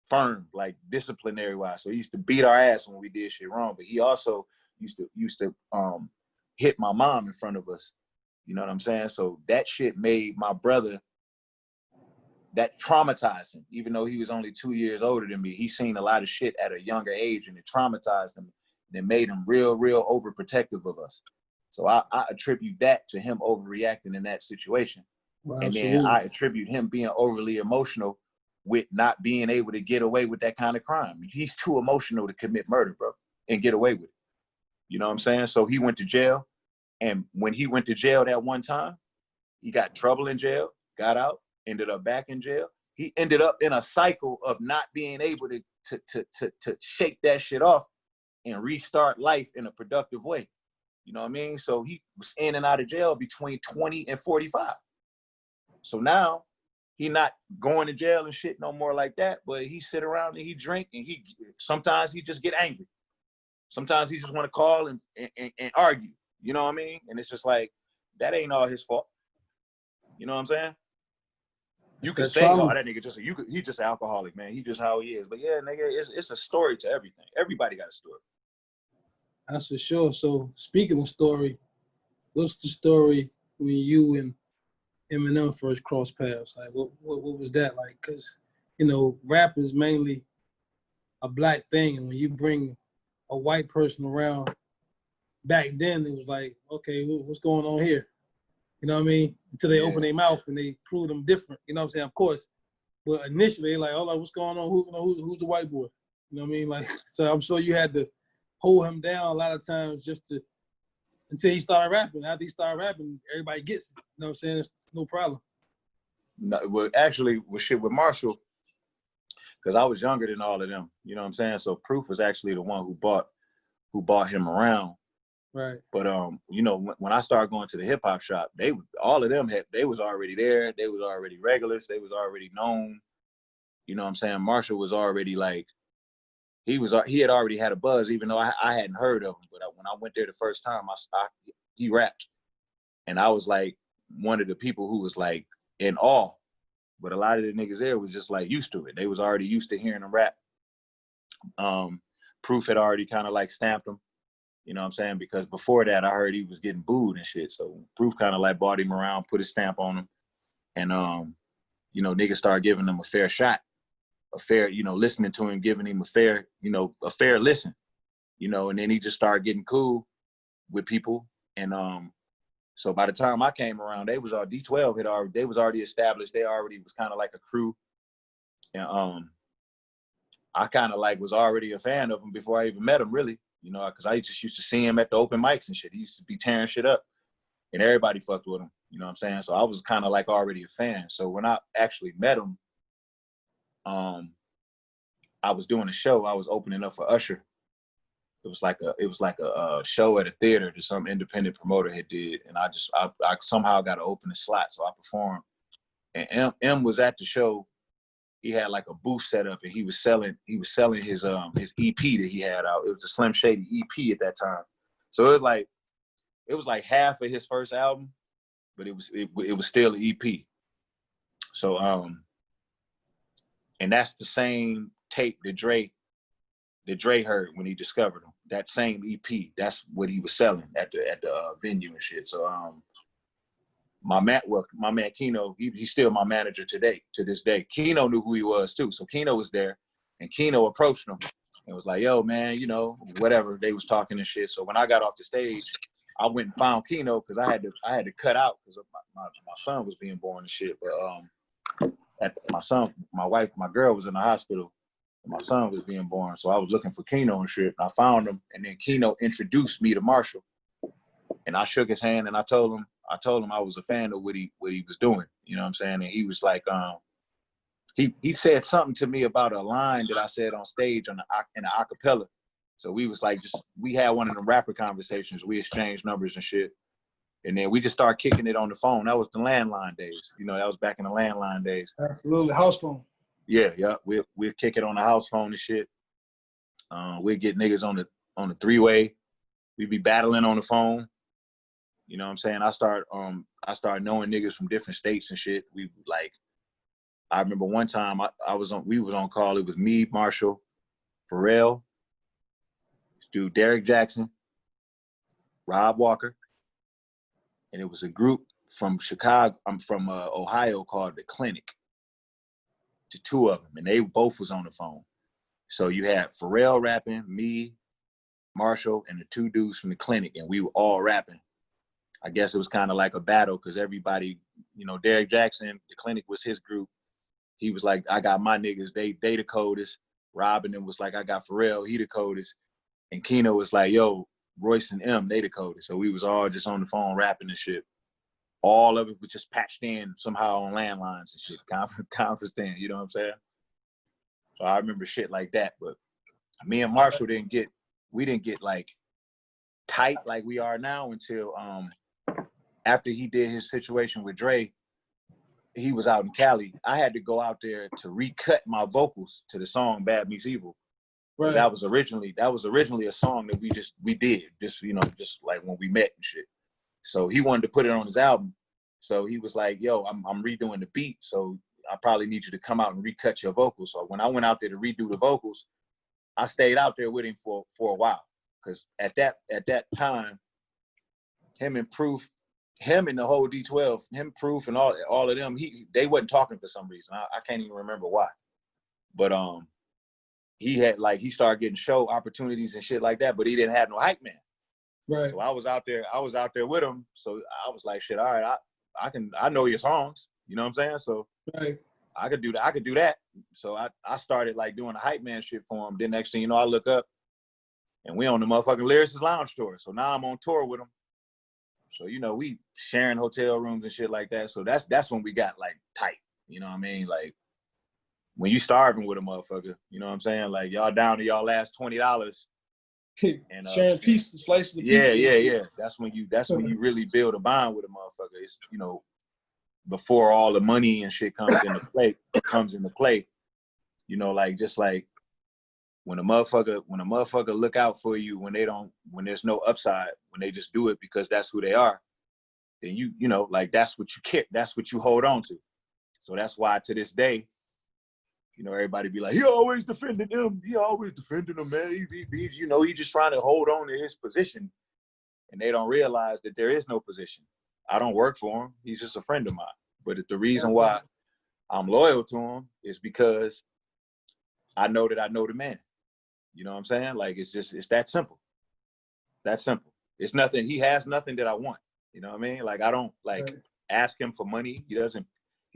firm, like disciplinary wise. So he used to beat our ass when we did shit wrong, but he also used to hit my mom in front of us. You know what I'm saying? So that shit made my brother, that traumatized him. Even though he was only 2 years older than me, he seen a lot of shit at a younger age, and it traumatized him. And made him real overprotective of us. So I attribute that to him overreacting in that situation. Well, and then I attribute him being overly emotional with not being able to get away with that kind of crime. He's too emotional to commit murder, bro, and get away with it. You know what I'm saying? So he went to jail. And when he went to jail that one time, he got trouble in jail, got out, ended up back in jail. He ended up in a cycle of not being able to shake that shit off and restart life in a productive way. You know what I mean? So he was in and out of jail between 20 and 45. So now he not going to jail and shit no more like that, but he sit around and he drink, and sometimes he just get angry. Sometimes he just want to call and argue. You know what I mean? And it's just like, that ain't all his fault. You know what I'm saying? You could say, oh, that nigga he just an alcoholic, man. He just how he is. But yeah, nigga, it's a story to everything. Everybody got a story. That's for sure. So speaking of story, what's the story when you and Eminem first crossed paths? Like, what was that like? Because, you know, rap is mainly a black thing, and when you bring a white person around, back then it was like, okay, what's going on here? You know what I mean? Until they open their mouth and they prove them different. You know what I'm saying? Of course, but initially, like, oh, like, what's going on? Who's the white boy? You know what I mean? Like, so I'm sure you had to hold him down a lot of times just until he started rapping. After he started rapping, everybody gets it. You know what I'm saying? It's no problem. No, well, actually, with Marshall, because I was younger than all of them. You know what I'm saying? So Proof was actually the one who bought him around. Right. But you know, when I started going to the hip hop shop, all of them they was already there. They was already regulars. They was already known. You know what I'm saying? Marshall was already like, he had already had a buzz, even though I hadn't heard of him. But when I went there the first time, he rapped, and I was like one of the people who was like in awe. But a lot of the niggas there was just like used to it. They was already used to hearing him rap. Proof had already kind of like stamped him, you know what I'm saying? Because before that, I heard he was getting booed and shit. So Proof kind of like bought him around, put his stamp on him, and you know, niggas started giving him a fair shot. A fair, you know, listening to him, giving him a fair listen, you know, and then he just started getting cool with people. And so by the time I came around, they was all D12 they was already established. They already was kind of like a crew. And I kind of like was already a fan of him before I even met him, really, you know, because I just used to see him at the open mics and shit. He used to be tearing shit up, and everybody fucked with him, you know what I'm saying? So I was kind of like already a fan. So when I actually met him, I was doing a show. I was opening up for Usher. It was like a show at a theater that some independent promoter had did, and I somehow got to open the slot, so I performed. And M was at the show. He had like a booth set up, and he was selling his EP that he had out. It was a Slim Shady EP at that time. So it was like half of his first album, but it was still an EP. So and that's the same tape that Dre heard when he discovered him. That same EP, that's what he was selling at the venue and shit. So my man Keno, he's still my manager to this day. Keno knew who he was too. So Keno was there, and Keno approached him and was like, yo, man, you know, whatever. They was talking and shit. So when I got off the stage, I went and found Keno because I had to cut out because my son was being born and shit. But my girl was in the hospital. And my son was being born, so I was looking for Keno and shit. And I found him, and then Keno introduced me to Marshall. And I shook his hand, and I told him I was a fan of what he was doing. You know what I'm saying? And he was like, he said something to me about a line that I said on stage in the acapella. So we was like, we had one of them rapper conversations. We exchanged numbers and shit. And then we just started kicking it on the phone. That was the landline days. You know, that was back in the landline days. Absolutely, house phone. Yeah. We'll kick it on the house phone and shit. We'd get niggas on the three-way. We'd be battling on the phone. You know what I'm saying? I started knowing niggas from different states and shit. I remember one time we was on call. It was me, Marshall, Pharrell, this dude Derek Jackson, Rob Walker, and it was a group from Chicago. I'm from Ohio called The Clinic. To two of them, and they both was on the phone. So you had Pharrell rapping, me, Marshall, and the two dudes from The Clinic, and we were all rapping. I guess it was kind of like a battle because everybody, you know, Derek Jackson, The Clinic was his group. He was like, I got my niggas, they the coldest. Rob and them was like, I got Pharrell, he the coldest. And Keno was like, yo, Royce and M, they the coldest. So we was all just on the phone rapping and shit. All of it was just patched in somehow on landlines and shit, conference stand, you know what I'm saying? So I remember shit like that. But me and Marshall didn't get like tight like we are now until after he did his situation with Dre. He was out in Cali. I had to go out there to recut my vocals to the song Bad Meets Evil. Right. That was originally a song that we did just like when we met and shit. So he wanted to put it on his album. So he was like, yo, I'm redoing the beat. So I probably need you to come out and recut your vocals. So when I went out there to redo the vocals, I stayed out there with him for a while. Cause at that time, him and Proof, him and the whole D12, him, Proof, and all of them, they wasn't talking for some reason. I can't even remember why. But he started getting show opportunities and shit like that, but he didn't have no hype man. Right. So I was out there with him. So I was like, shit, all right, I know your songs. You know what I'm saying? So right. I could do that. So I started like doing the hype man shit for him. Then next thing you know, I look up and we on the motherfucking Lyricist Lounge tour. So now I'm on tour with him. So, you know, we sharing hotel rooms and shit like that. So that's when we got like tight. You know what I mean? Like when you starving with a motherfucker, you know what I'm saying? Like y'all down to y'all last $20. And sharing pieces, slices of pieces. Yeah. That's when you really build a bond with a motherfucker. It's, you know, before all the money and shit comes into play. You know, like just like when a motherfucker look out for you when there's no upside, when they just do it because that's who they are, then you know, like that's what you hold on to. So that's why to this day, you know, everybody be like, he always defending him, man. He you know, he just trying to hold on to his position. And they don't realize that there is no position. I don't work for him. He's just a friend of mine. But the reason why I'm loyal to him is because I know that I know the man. You know what I'm saying? Like, it's that simple. That simple. It's nothing. He has nothing that I want. You know what I mean? Like, I don't ask him for money. He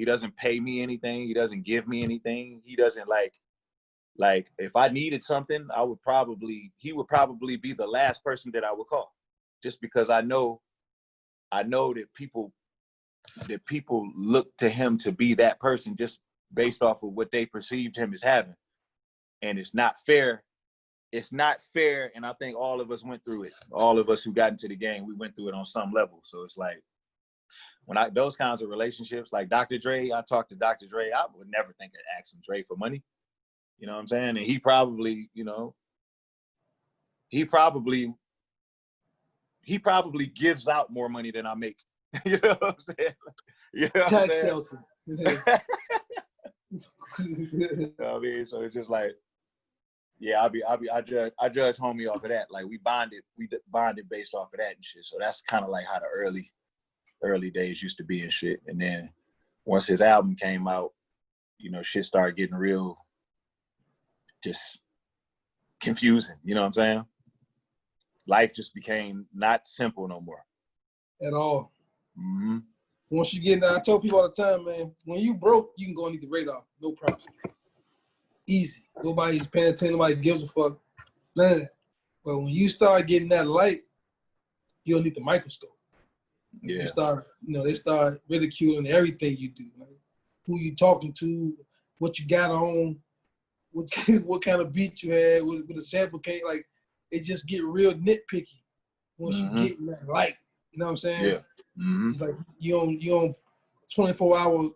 doesn't pay me anything. He doesn't give me anything. He doesn't like if I needed something, he would probably be the last person that I would call, just because I know that people look to him to be that person just based off of what they perceived him as having. And it's not fair. It's not fair. And I think all of us went through it. All of us who got into the game, we went through it on some level. So it's like, those kinds of relationships, like Dr. Dre, I talked to Dr. Dre, I would never think of asking Dre for money. You know what I'm saying? And he probably, you know, he probably gives out more money than I make. You know what I'm saying? You know what I'm saying? Tax shelter. You know what I mean? So it's just like, yeah, I judge homie off of that. Like we bonded based off of that and shit. So that's kind of like how the early days used to be and shit. And then once his album came out, you know, shit started getting real just confusing. You know what I'm saying? life just became not simple no more. At all. Mm-hmm. Once you get, I tell people all the time, man, when you broke, you can go underneath the radar, no problem. Easy. Nobody's paying attention, nobody gives a fuck. None of that. But when you start getting that light, you'll need the microscope. Yeah. They start ridiculing everything you do. Like who you talking to, what you got on, what kind of beat you had, with the sample came. Like it just get real nitpicky once you get in that light. You know what I'm saying? Yeah. Mm-hmm. It's like you on 24-hour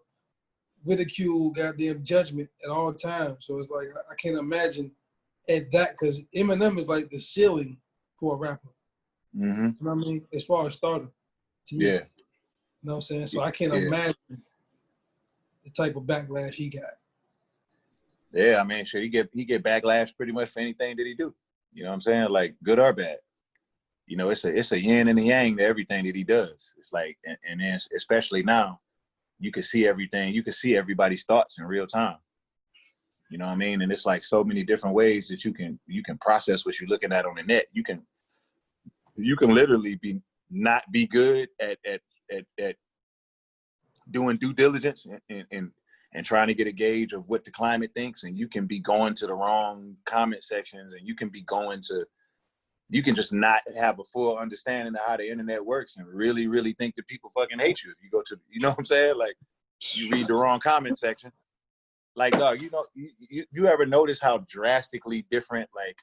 ridicule, goddamn judgment at all times. So it's like I can't imagine at that, because Eminem is like the ceiling for a rapper. Mm-hmm. You know what I mean? As far as starter, to me. Yeah. You know what I'm saying? So I can't imagine the type of backlash he got. Yeah, I mean, sure, he get backlash pretty much for anything that he do. You know what I'm saying? Like good or bad. You know, it's a yin and a yang to everything that he does. It's like, and then especially now, you can see everything. You can see everybody's thoughts in real time. You know what I mean? And it's like so many different ways that you can process what you're looking at on the net. You can literally not be good at doing due diligence and trying to get a gauge of what the climate thinks, and you can be going to the wrong comment sections, and you can just not have a full understanding of how the internet works and really, really think that people fucking hate you if you go to, you know what I'm saying? Like you read the wrong comment section. Like, dog, you know, you ever notice how drastically different like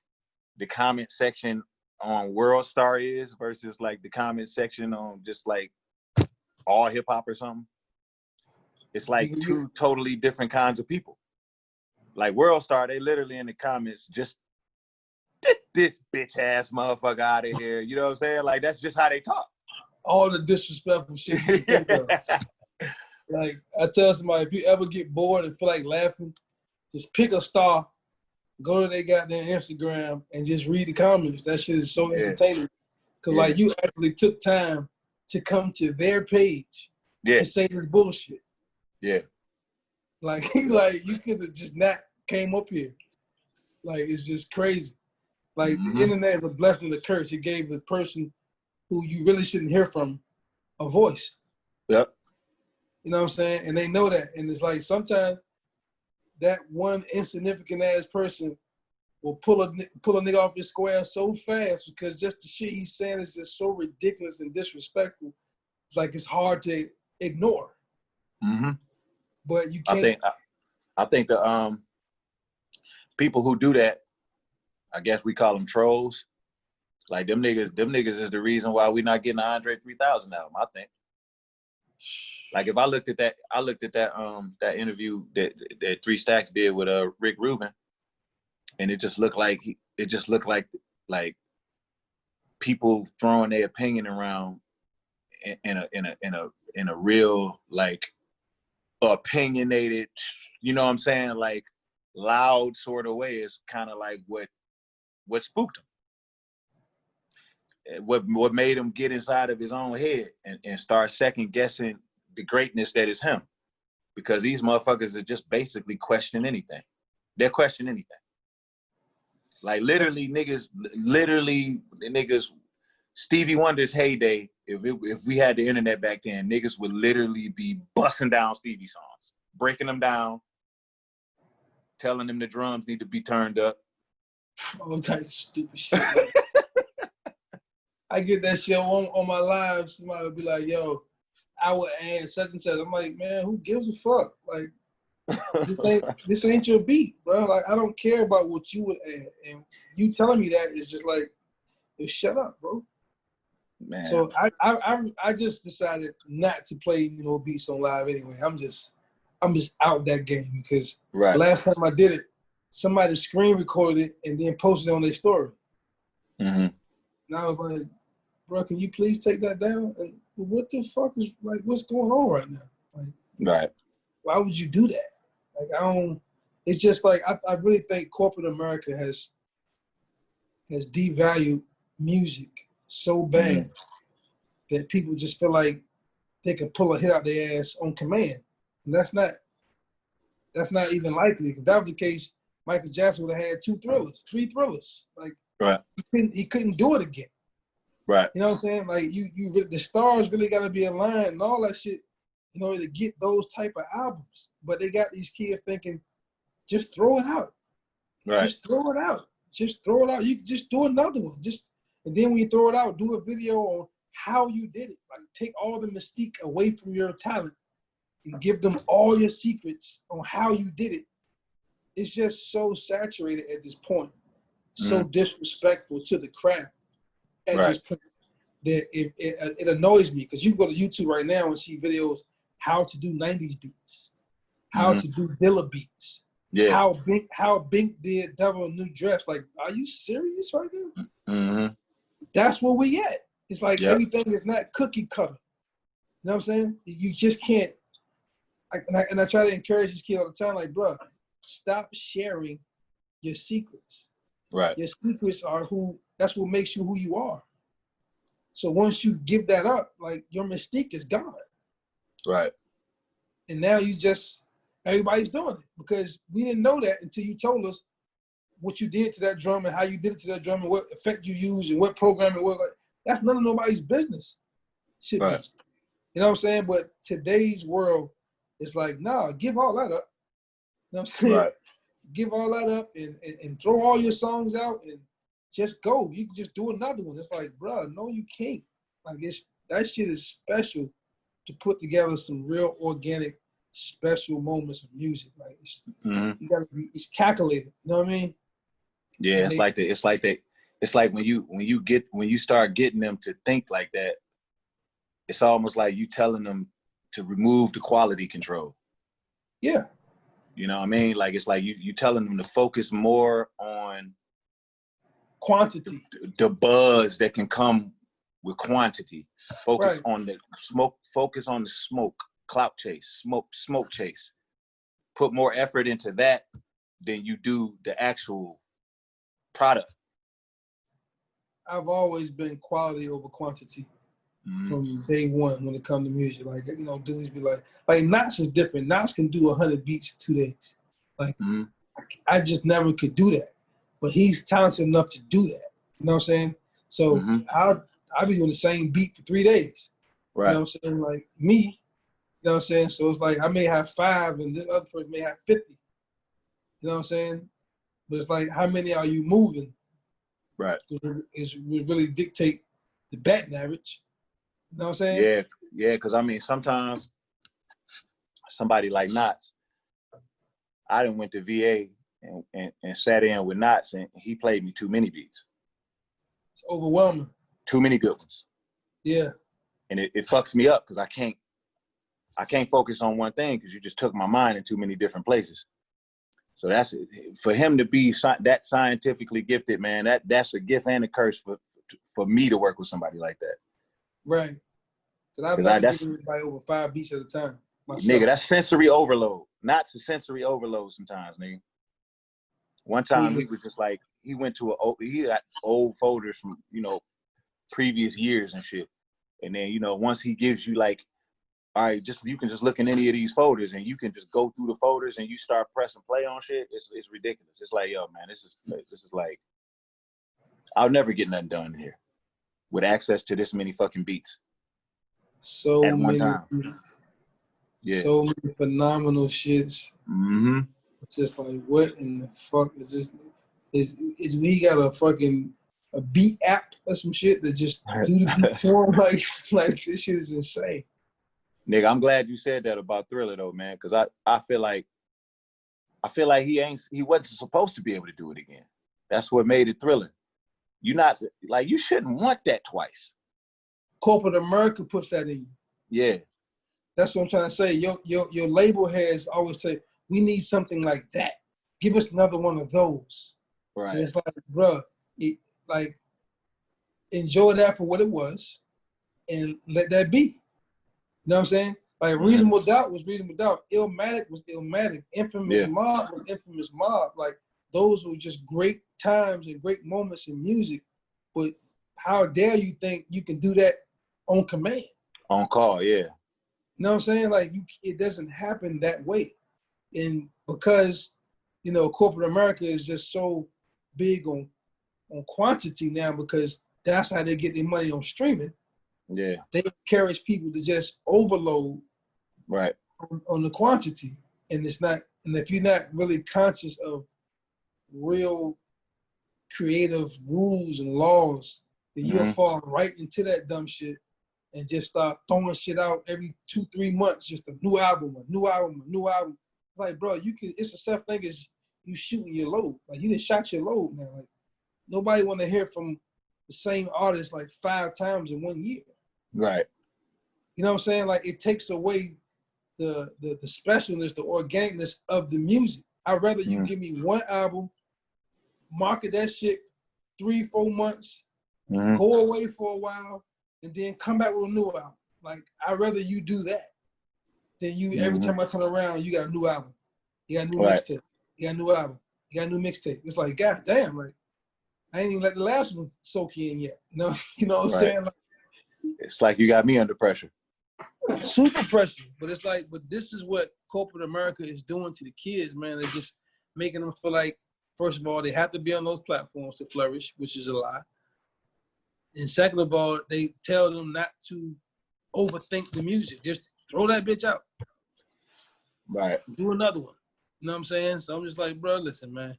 the comment section on World Star is versus like the comment section on just like all hip hop or something? It's like two totally different kinds of people. Like World Star, they literally in the comments just get this bitch ass motherfucker out of here. You know what I'm saying? Like that's just how they talk. All the disrespectful shit you can think of. Like I tell somebody, if you ever get bored and feel like laughing, just pick a star, go to their goddamn Instagram and just read the comments. That shit is so entertaining. Cause like you actually took time to come to their page to say this bullshit. Yeah. Like you could have just not came up here. Like it's just crazy. Like the internet is a blessing and a curse. It gave the person who you really shouldn't hear from a voice. Yep. You know what I'm saying? And they know that. And it's like sometimes that one insignificant ass person will pull a nigga off his square so fast because just the shit he's saying is just so ridiculous and disrespectful. It's like it's hard to ignore. Mm-hmm. But you can't. I think the people who do that, I guess we call them trolls. Like them niggas is the reason why we're not getting an Andre 3000 album, I think. Like if I looked at that interview that 3 Stacks did with Rick Rubin, and it just looked like people throwing their opinion around in a real like opinionated, you know what I'm saying, like loud sort of way is kind of like what spooked him. What made him get inside of his own head and start second guessing the greatness that is him. Because these motherfuckers are just basically question anything. They'll question anything. Like literally niggas, Stevie Wonder's heyday, if we had the internet back then, niggas would literally be busting down Stevie songs, breaking them down, telling them the drums need to be turned up. All types of stupid shit. I get that shit on my live. Somebody would be like, yo, I would add such and such. I'm like, man, who gives a fuck? Like, this ain't your beat, bro. Like, I don't care about what you would add. And you telling me that is just like, shut up, bro. Man. So I just decided not to play, beats on live anyway. I'm just out that game because last time I did it, somebody screen recorded it and then posted it on their story. Mm-hmm. And I was like, bro, can you please take that down? And what the fuck is, like, what's going on right now? Like, why would you do that? Like, it's just like, I really think corporate America has devalued music so bad that people just feel like they can pull a hit out their ass on command. And that's not even likely. If that was the case, Michael Jackson would have had 3 Thrillers. Like, he couldn't do it again. Right. You know what I'm saying? Like the stars really got to be aligned and all that shit in order to get those type of albums. But they got these kids thinking, just throw it out. Right. Just throw it out. Just throw it out. You just do another one. And then when you throw it out, do a video on how you did it. Like take all the mystique away from your talent and give them all your secrets on how you did it. It's just so saturated at this point. So disrespectful to the craft at this point that it annoys me, because you go to YouTube right now and see videos how to do 90s beats, how to do Dilla beats, how Bink did Devil in a New Dress. Like, are you serious right now? Mm-hmm. That's where we at. It's like everything is not cookie cutter. You know what I'm saying? You just can't. And I try to encourage this kid all the time, like, bro, stop sharing your secrets. Right. Your secrets are that's what makes you who you are. So once you give that up, like, your mystique is gone. Right. And now everybody's doing it, because we didn't know that until you told us what you did to that drum and how you did it to that drum and what effect you used and what program it was. Like, that's none of nobody's business. Should be. You know what I'm saying? But today's world is like, nah, give all that up. You know what I'm saying? Right. Give all that up and throw all your songs out and just go. You can just do another one. It's like, bro, no, you can't. Like, that shit is special to put together some real organic, special moments of music. Like, you gotta it's calculated. You know what I mean? Yeah, it's like when you start getting them to think like that, it's almost like you telling them to remove the quality control. Yeah. You know what I mean? Like, it's like you telling them to focus more on quantity, the buzz that can come with quantity. Focus on the smoke. Focus on the smoke. Clout chase. Smoke chase. Put more effort into that than you do the actual product. I've always been quality over quantity from day one when it comes to music. Like, you know, dudes be like Nas is different. Nas can do 100 beats in 2 days. Like, I just never could do that. But he's talented enough to do that. You know what I'm saying? So I'll be doing the same beat for 3 days. Right. You know what I'm saying? Like, me, you know what I'm saying? So it's like I may have 5 and this other person may have 50. You know what I'm saying? But it's like, how many are you moving? Right. Is really dictate the batting average. You know what I'm saying? Yeah, because I mean, sometimes somebody like Knots, I done went to VA and sat in with Knots, and he played me too many beats. It's overwhelming. Too many good ones. Yeah. And it fucks me up because I can't focus on one thing because you just took my mind in too many different places. So that's it. For him to be that scientifically gifted, man, that's a gift and a curse for me to work with somebody like that. Right. Because I've never given anybody over 5 beats at a time. Myself. Nigga, that's sensory overload. Not a sensory overload sometimes, nigga. One time he was just like, he got old folders from, you know, previous years and shit. And then, you know, once he gives you like, all right, you can just look in any of these folders and you can just go through the folders and you start pressing play on shit. It's ridiculous. It's like, yo, man, this is like, I'll never get nothing done here with access to this many fucking beats. So at one many time. beats. Yeah. So many phenomenal shits. Mm-hmm. It's just like, what in the fuck is this? Is we got a beat app or some shit that just do the beat for him? Like this shit is insane. Nigga, I'm glad you said that about Thriller though, man, because I feel like he wasn't supposed to be able to do it again. That's what made it Thriller. You shouldn't want that twice. Corporate America puts that in you. Yeah. That's what I'm trying to say. Your label has always said, we need something like that. Give us another one of those. Right. And it's like, bro, enjoy that for what it was and let that be. You know what I'm saying? Like, Reasonable Doubt was Reasonable Doubt. Illmatic was Illmatic. Infamous Mob was Infamous Mob. Like, those were just great times and great moments in music. But how dare you think you can do that on command? On call, yeah. You know what I'm saying? Like, it doesn't happen that way. And because, you know, corporate America is just so big on quantity now, because that's how they get their money on streaming. Yeah. They encourage people to just overload Right. on the quantity. And it's not, and if you're not really conscious of real creative rules and laws, then you'll fall right into that dumb shit and just start throwing shit out every 2-3 months, just a new album. It's like, bro, it's the same thing as you shooting your load. Like, you just shot your load, man. Like, nobody want to hear from the same artist like 5 times in 1 year. Right. You know what I'm saying? Like, it takes away the specialness, the organicness of the music. I'd rather you give me one album, market that shit 3-4 months, go away for a while, and then come back with a new album. Like, I'd rather you do that than you every time I turn around, you got a new album. You got a new mixtape. You got a new album. You got a new mixtape. It's like, God damn, like, I ain't even let the last one soak in yet. You know what I'm saying? Like, it's like you got me under pressure. Super pressure. But it's like, but this is what corporate America is doing to the kids, man. They're just making them feel like, first of all, they have to be on those platforms to flourish, which is a lie. And second of all, they tell them not to overthink the music. Just throw that bitch out. Right. Do another one. You know what I'm saying? So I'm just like, bro, listen, man.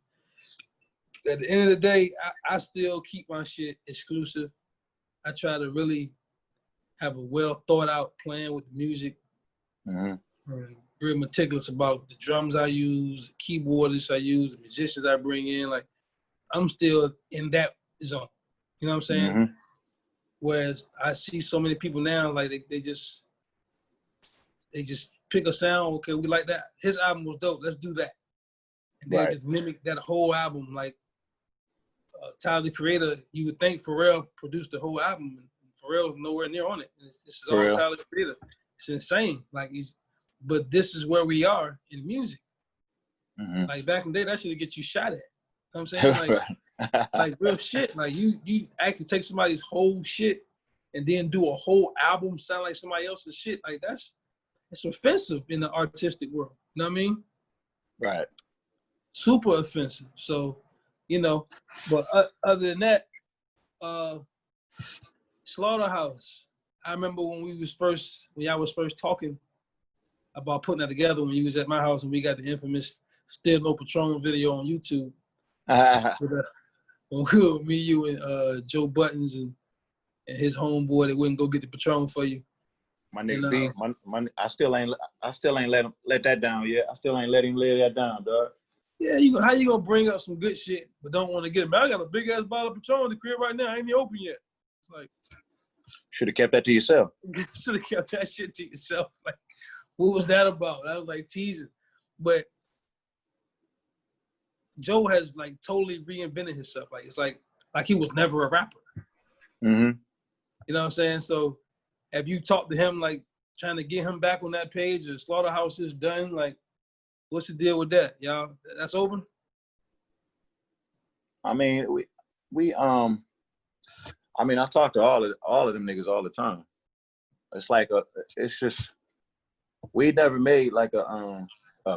At the end of the day, I still keep my shit exclusive. I try to really have a well thought out plan with the music. I'm very meticulous about the drums I use, the keyboardists I use, the musicians I bring in. Like, I'm still in that zone. You know what I'm saying? Whereas I see so many people now, like they just pick a sound. Okay, we like that. His album was dope. Let's do that. And they just mimic that whole album. Like Tyler, the Creator, you would think Pharrell produced the whole album. And Pharrell's nowhere near on it. It's all Tyler, the Creator. It's insane. Like, but this is where we are in music. Like, back in the day, that should get you shot at. You know what I'm saying? Like, like real shit. Like, you actually take somebody's whole shit and then do a whole album sound like somebody else's shit. Like, it's offensive in the artistic world. You know what I mean? Right. Super offensive. So, but other than that, Slaughterhouse. I remember when y'all was first talking about putting that together, when you was at my house and we got the infamous Still No Patron video on YouTube. Me, you, and Joe Buttons and his homeboy that wouldn't go get the Patron for you. My nigga B, I still ain't let that down yet. I still ain't let him lay that down, dog. Yeah, how you gonna bring up some good shit but don't want to get it? Man, I got a big ass bottle of Patron in the crib right now. I ain't even open yet. It's like, should have kept that to yourself. Should have kept that shit to yourself. Like, what was that about? That was like teasing. But Joe has like totally reinvented himself. Like, it's like he was never a rapper. You know what I'm saying? So have you talked to him, like trying to get him back on that page, or Slaughterhouse is done? Like, what's the deal with that, y'all? That's open? I mean, I talk to all of them niggas all the time. It's like it's just, we never made like a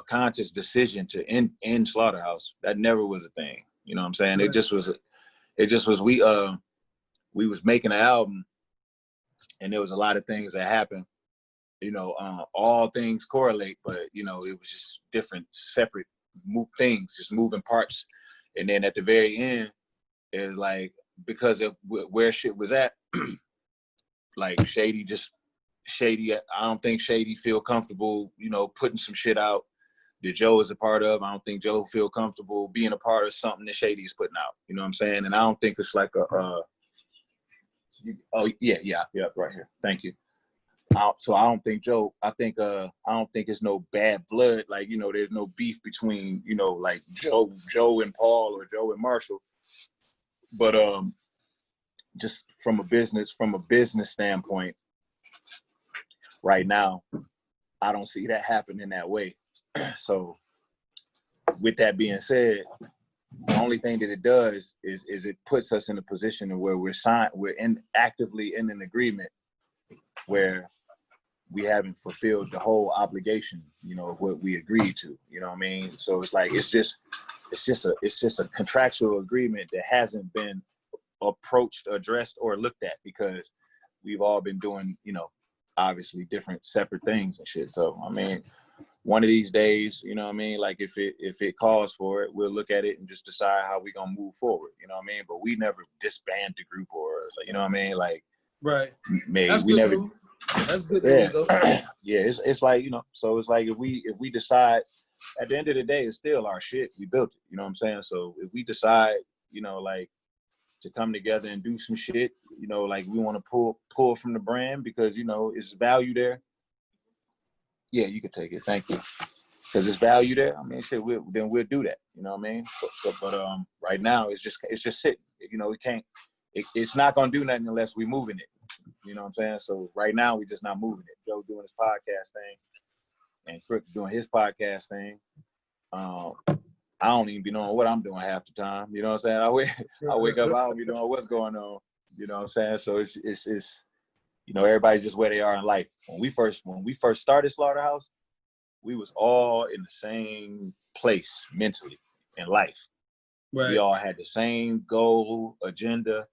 conscious decision to end Slaughterhouse. That never was a thing. You know what I'm saying? Right. It just was we was making an album, and there was a lot of things that happened. All things correlate, but it was just different, separate things, just moving parts. And then at the very end, it's like, because of where shit was at, like Shady, I don't think Shady feel comfortable, putting some shit out that Joe is a part of. I don't think Joe feel comfortable being a part of something that Shady is putting out. You know what I'm saying? And I don't think it's like right here. Thank you. So I don't think Joe. I don't think it's no bad blood. Like, there's no beef between like Joe and Paul, or Joe and Marshall. But just from a business standpoint, right now, I don't see that happening that way. So with that being said, the only thing that it does is it puts us in a position where we're actively in an agreement where we haven't fulfilled the whole obligation, of what we agreed to. You know what I mean? So it's like, it's just a contractual agreement that hasn't been approached, addressed, or looked at, because we've all been doing, you know, obviously different separate things and shit. So I mean, one of these days, you know what I mean, like if it calls for it, we'll look at it and just decide how we gonna move forward, you know what I mean? But we never disband the group, or, you know what I mean, like, right. maybe That's we good never. news. That's good Yeah. news, though. Yeah, it's like, you know, so it's like if we decide, at the end of the day, it's still our shit. We built it, you know what I'm saying? So if we decide, you know, like, to come together and do some shit, you know, like we want to pull from the brand because, you know, it's value there. Yeah, you can take it. Thank you. Because it's value there. I mean, shit, then we'll do that. You know what I mean? But right now it's just sitting. You know, we can't. It's not gonna do nothing unless we moving it. You know what I'm saying? So right now we just not moving it. Joe doing his podcast thing, and Crook doing his podcast thing. I don't even be knowing what I'm doing half the time. You know what I'm saying? I wake up, I don't be knowing what's going on. You know what I'm saying? So it's you know, everybody just where they are in life. When we first started Slaughterhouse, we was all in the same place mentally in life. Right. We all had the same goal, agenda.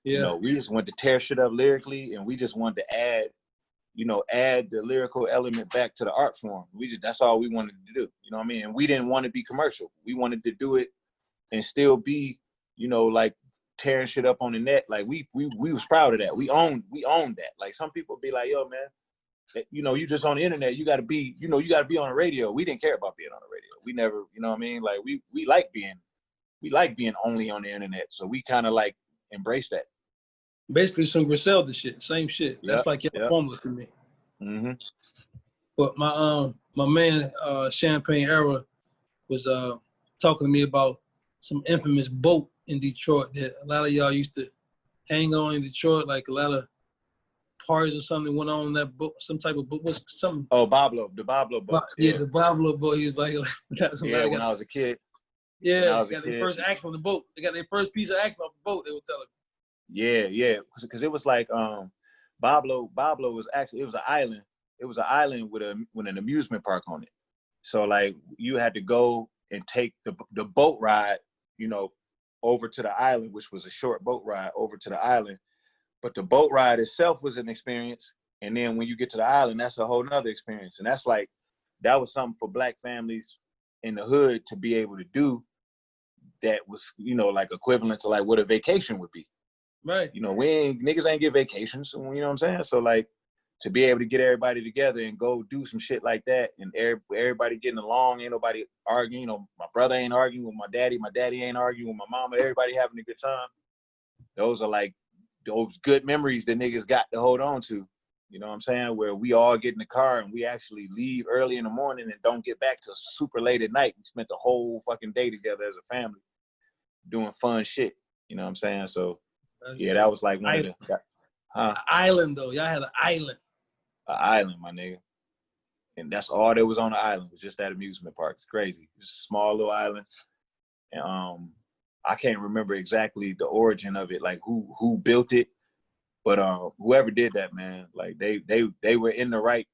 Yeah. You know, we just wanted to tear shit up lyrically, and we just wanted to add the lyrical element back to the art form. That's all we wanted to do. You know what I mean? And we didn't want to be commercial. We wanted to do it and still be, you know, like tearing shit up on the net. Like we was proud of that. We owned that. Like some people be like, yo, man, you know, you just on the internet, you gotta be on the radio. We didn't care about being on the radio. We never, you know what I mean? Like we like being only on the internet. So we kind of like embrace that. Basically some Griselda shit, same shit. That's like your formula to me. Mm-hmm. But my man Champagne Era was talking to me about some infamous boat in Detroit that a lot of y'all used to hang on in Detroit, like a lot of parties or something went on in that boat, some type of boat. What's something? Oh, the Bablo boat. Yeah, the Bablo boat. He was like when I was a kid. Yeah, they got their first act on the boat. They got their first piece of act off the boat, they were telling me. Yeah, because it was like Bablo was actually, it was an island. It was an island with an amusement park on it. So like you had to go and take the boat ride, you know, over to the island, which was a short boat ride over to the island. But the boat ride itself was an experience. And then when you get to the island, that's a whole nother experience. And that was something for Black families in the hood to be able to do that was, you know, like equivalent to like what a vacation would be. Right. You know, niggas ain't get vacations, you know what I'm saying? So like to be able to get everybody together and go do some shit like that and everybody getting along, ain't nobody arguing, you know, my brother ain't arguing with my daddy ain't arguing with my mama, everybody having a good time. Those are like those good memories that niggas got to hold on to. You know what I'm saying? Where we all get in the car and we actually leave early in the morning and don't get back till super late at night. We spent the whole fucking day together as a family doing fun shit. You know what I'm saying? So yeah, that was like one of the island though. Y'all had an island. An island, my nigga. And that's all that was on the island, was just that amusement park. It's crazy. It's a small little island. And I can't remember exactly the origin of it, like who built it. But whoever did that, man, like they were in the right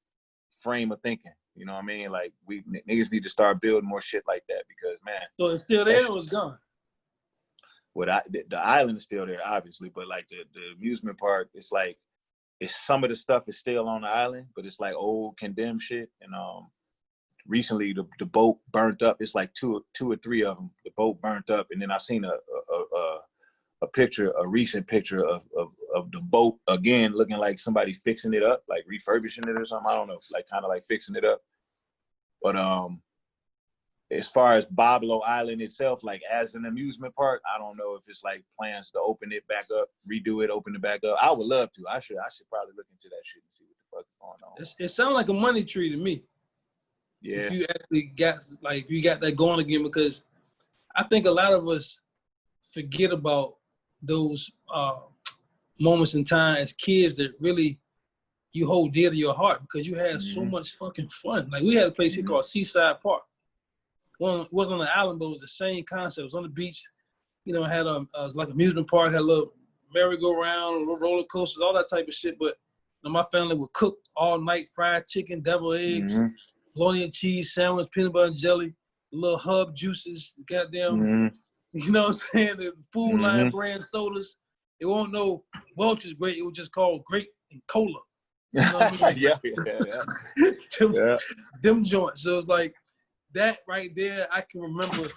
frame of thinking. You know what I mean? Like niggas need to start building more shit like that because, man. So it's still there or it's gone? Well, the island is still there, obviously, but like the amusement park, it's like some of the stuff is still on the island, but it's like old condemned shit. And recently the boat burnt up. It's like two or three of them. The boat burnt up, and then I seen a recent picture of the boat again, looking like somebody fixing it up, like refurbishing it or something. I don't know, like kind of like fixing it up. But as far as Bablo Island itself, like as an amusement park, I don't know if it's like plans to open it back up, redo it, open it back up. I would love to. I should probably look into that shit and see what the fuck is going on. It sounds like a money tree to me. Yeah. If you actually got that going again, because I think a lot of us forget about those moments in time as kids that really you hold dear to your heart because you had so much fucking fun. Like we had a place here called Seaside Park. It wasn't on the island, but it was the same concept. It was on the beach. You know, it had like amusement park, had a little merry-go-round, little roller coasters, all that type of shit. But you know, my family would cook all night, fried chicken, deviled eggs, bologna and cheese sandwich, peanut butter and jelly, little hub juices, goddamn, you know what I'm saying? The food line brand sodas. It won't no Welch's grape. It was just called grape and cola. You know what I mean? Yeah. Them joints. So it's like that right there, I can remember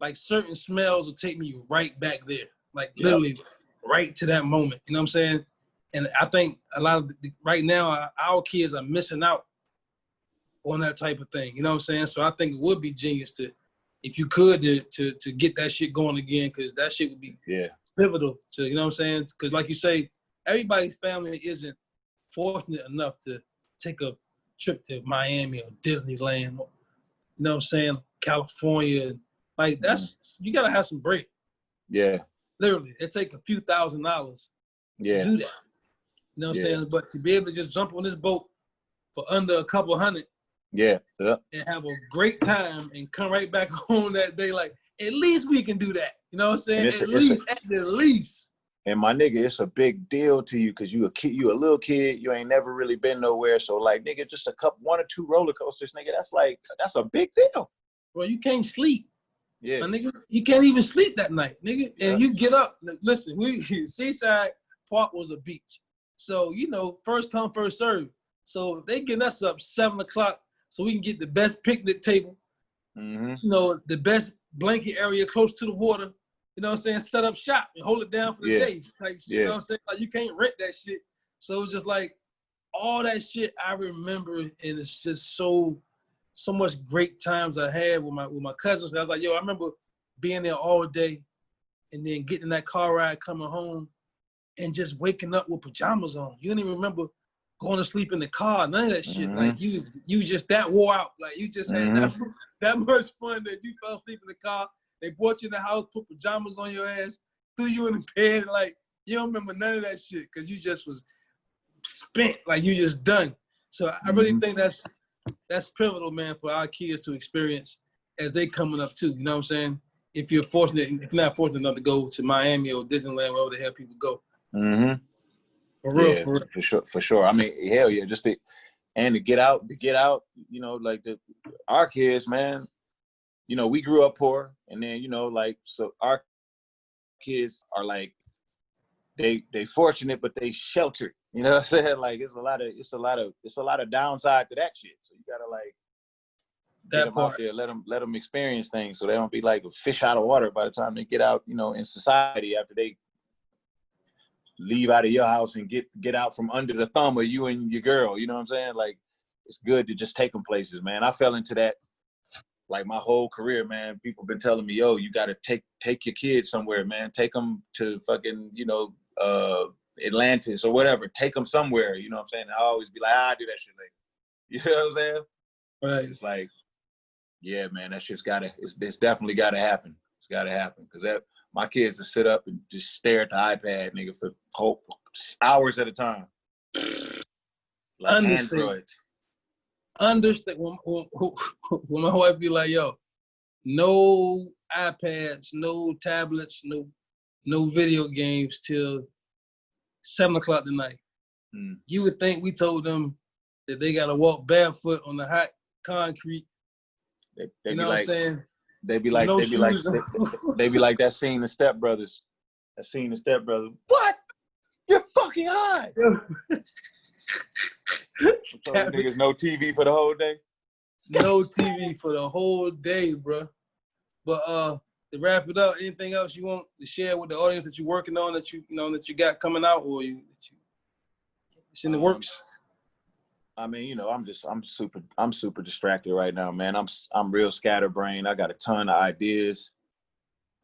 like certain smells will take me right back there. Like literally right to that moment. You know what I'm saying? And I think a lot of right now our kids are missing out on that type of thing. You know what I'm saying? So I think it would be genius to, if you could, to get that shit going again, because that shit would be pivotal to, you know what I'm saying? Because like you say, everybody's family isn't fortunate enough to take a trip to Miami or Disneyland, or, you know what I'm saying, California. Like that's, you gotta have some bread. Yeah. Literally, it take a few $1,000s to do that. You know what I'm saying? But to be able to just jump on this boat for under a couple hundred, and have a great time and come right back home that day, like at least we can do that. You know what I'm saying? At the least. And my nigga, it's a big deal to you because you a kid, you a little kid, you ain't never really been nowhere. So like, nigga, just one or two roller coasters, nigga, that's a big deal. Bro, you can't sleep. Yeah. My nigga, you can't even sleep that night, nigga. And you get up. Listen, Seaside Park was a beach. So, you know, first come, first serve. So they getting us up 7 o'clock so we can get the best picnic table, you know, the best blanket area close to the water. You know what I'm saying? Set up shop and hold it down for the day type shit. You know what I'm saying? Like you can't rent that shit. So it's just like all that shit I remember, and it's just so much great times I had with my cousins. I was like, yo, I remember being there all day and then getting in that car ride coming home and just waking up with pajamas on. You don't even remember going to sleep in the car, none of that shit. Like you just that wore out. Like you just had that much fun that you fell asleep in the car. They brought you in the house, put pajamas on your ass, threw you in the bed. Like you don't remember none of that shit because you just was spent. Like you just done. So I really think that's pivotal, man, for our kids to experience as they coming up too. You know what I'm saying? If you're not fortunate enough to go to Miami or Disneyland, wherever the hell people go. For real. For sure. I mean, hell yeah, to get out, you know, like our kids, man, you know, we grew up poor, and then, you know, like, so our kids are like, they fortunate, but they sheltered. You know what I'm saying? Like, it's a lot of downside to that shit. So you gotta like get them out there, let them experience things, so they don't be like a fish out of water by the time they get out, you know, in society after they leave out of your house and get out from under the thumb of you and your girl. You know what I'm saying? Like, it's good to just take them places, man. I fell into that like my whole career, man. People been telling me, yo, you gotta take your kids somewhere, man. Take them to fucking, you know, Atlantis or whatever. Take them somewhere, you know what I'm saying? I always be like, I'll do that shit later. You know what I'm saying? Right. It's like, yeah, man, that shit's it's definitely gotta happen. It's gotta happen. Cause my kids to sit up and just stare at the iPad, nigga, for hours at a time. Like androids. Understand. When my wife be like, yo, no iPads, no tablets, no video games till 7 o'clock tonight. You would think we told them that they gotta walk barefoot on the hot concrete. You know what I'm saying? They be like that scene in Step Brothers. What? You're fucking high. Niggas no TV for the whole day. No TV for the whole day, bro. But to wrap it up, anything else you want to share with the audience that you're working on, that you got coming out, or it's in the works? I mean, you know, I'm super distracted right now, man. I'm real scatterbrained. I got a ton of ideas.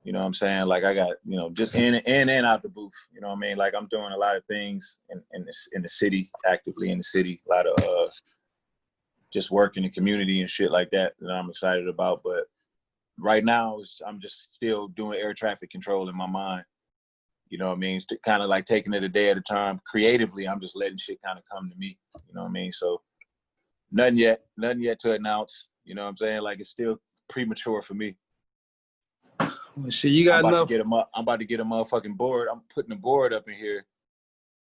You know what I'm saying? Like I got, you know, just in and out the booth. You know what I mean? Like I'm doing a lot of things in the city, actively in the city. A lot of just work in the community and shit like that I'm excited about. But right now, I'm just still doing air traffic control in my mind. You know what I mean? It's kind of like taking it a day at a time. Creatively, I'm just letting shit kind of come to me. You know what I mean? So nothing yet to announce. You know what I'm saying? Like it's still premature for me. Well, shit, you got enough. I'm about to get a motherfucking board. I'm putting a board up in here.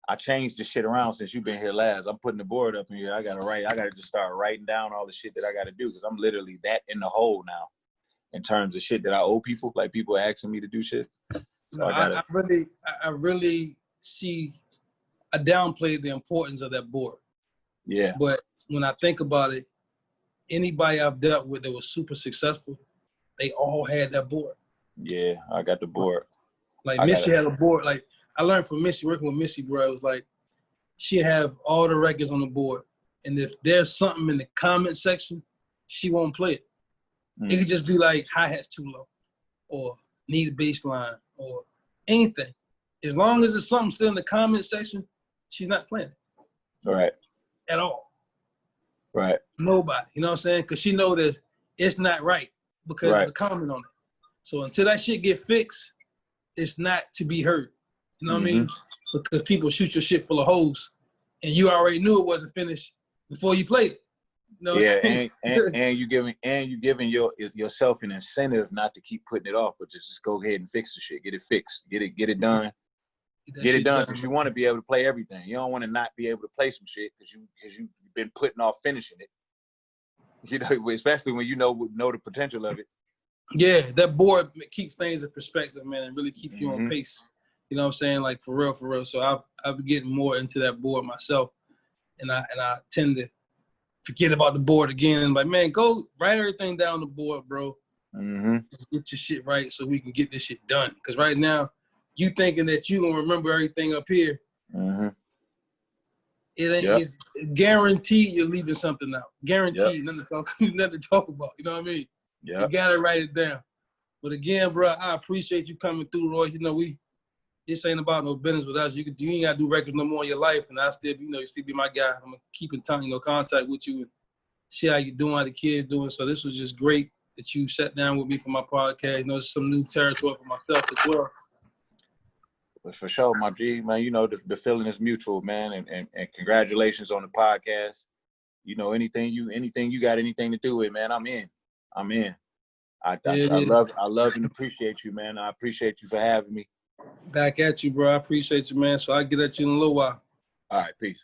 I changed the shit around since you've been here last. I'm putting the board up in here. I gotta just start writing down all the shit that I gotta do, because I'm literally that in the hole now in terms of shit that I owe people. Like people asking me to do shit. No, I really see. I downplayed the importance of that board. Yeah. But when I think about it, anybody I've dealt with that was super successful, they all had that board. Yeah, I got the board. Like Missy had a board. Like I learned from Missy, working with Missy, bro. It was like she'd have all the records on the board. And if there's something in the comment section, she won't play it. It could just be like hi-hat's too low or need a bass line or anything. As long as there's something still in the comment section, she's not playing it. Right. At all. Right. Nobody. You know what I'm saying? Because she knows that it's not right because there's a comment on it. So until that shit get fixed, it's not to be heard. You know what I mean? Because people shoot your shit full of holes and you already knew it wasn't finished before you played it. You know and you giving yourself an incentive not to keep putting it off, but just go ahead and fix the shit. Get it fixed. Get it done. Get it done because you want to be able to play everything. You don't want to not be able to play some shit because you've been putting off finishing it. You know, especially when you know the potential of it. Yeah, that board keeps things in perspective, man, and really keeps you on pace. You know what I'm saying? Like for real. So I've been getting more into that board myself, and I tend to forget about the board again. Like, man, go write everything down the board, bro. Get your shit right so we can get this shit done. Because right now, you thinking that you gonna remember everything up here. It ain't. It's guaranteed you're leaving something out. Guaranteed, nothing to talk about. You know what I mean? You gotta write it down. But again, bro, I appreciate you coming through, Royce. You know, this ain't about no business with us. You ain't gotta do records no more in your life, and I still, you still be my guy. I'm gonna keep in contact with you and see how you doing, how the kids doing. So this was just great that you sat down with me for my podcast. You know, it's some new territory for myself as well. But for sure, my G, man, you know, the feeling is mutual, man, and congratulations on the podcast. You know, anything you got anything to do with, man, I'm in. I love and appreciate you, man. I appreciate you for having me. Back at you, bro. I appreciate you, man. So I'll get at you in a little while. All right, peace.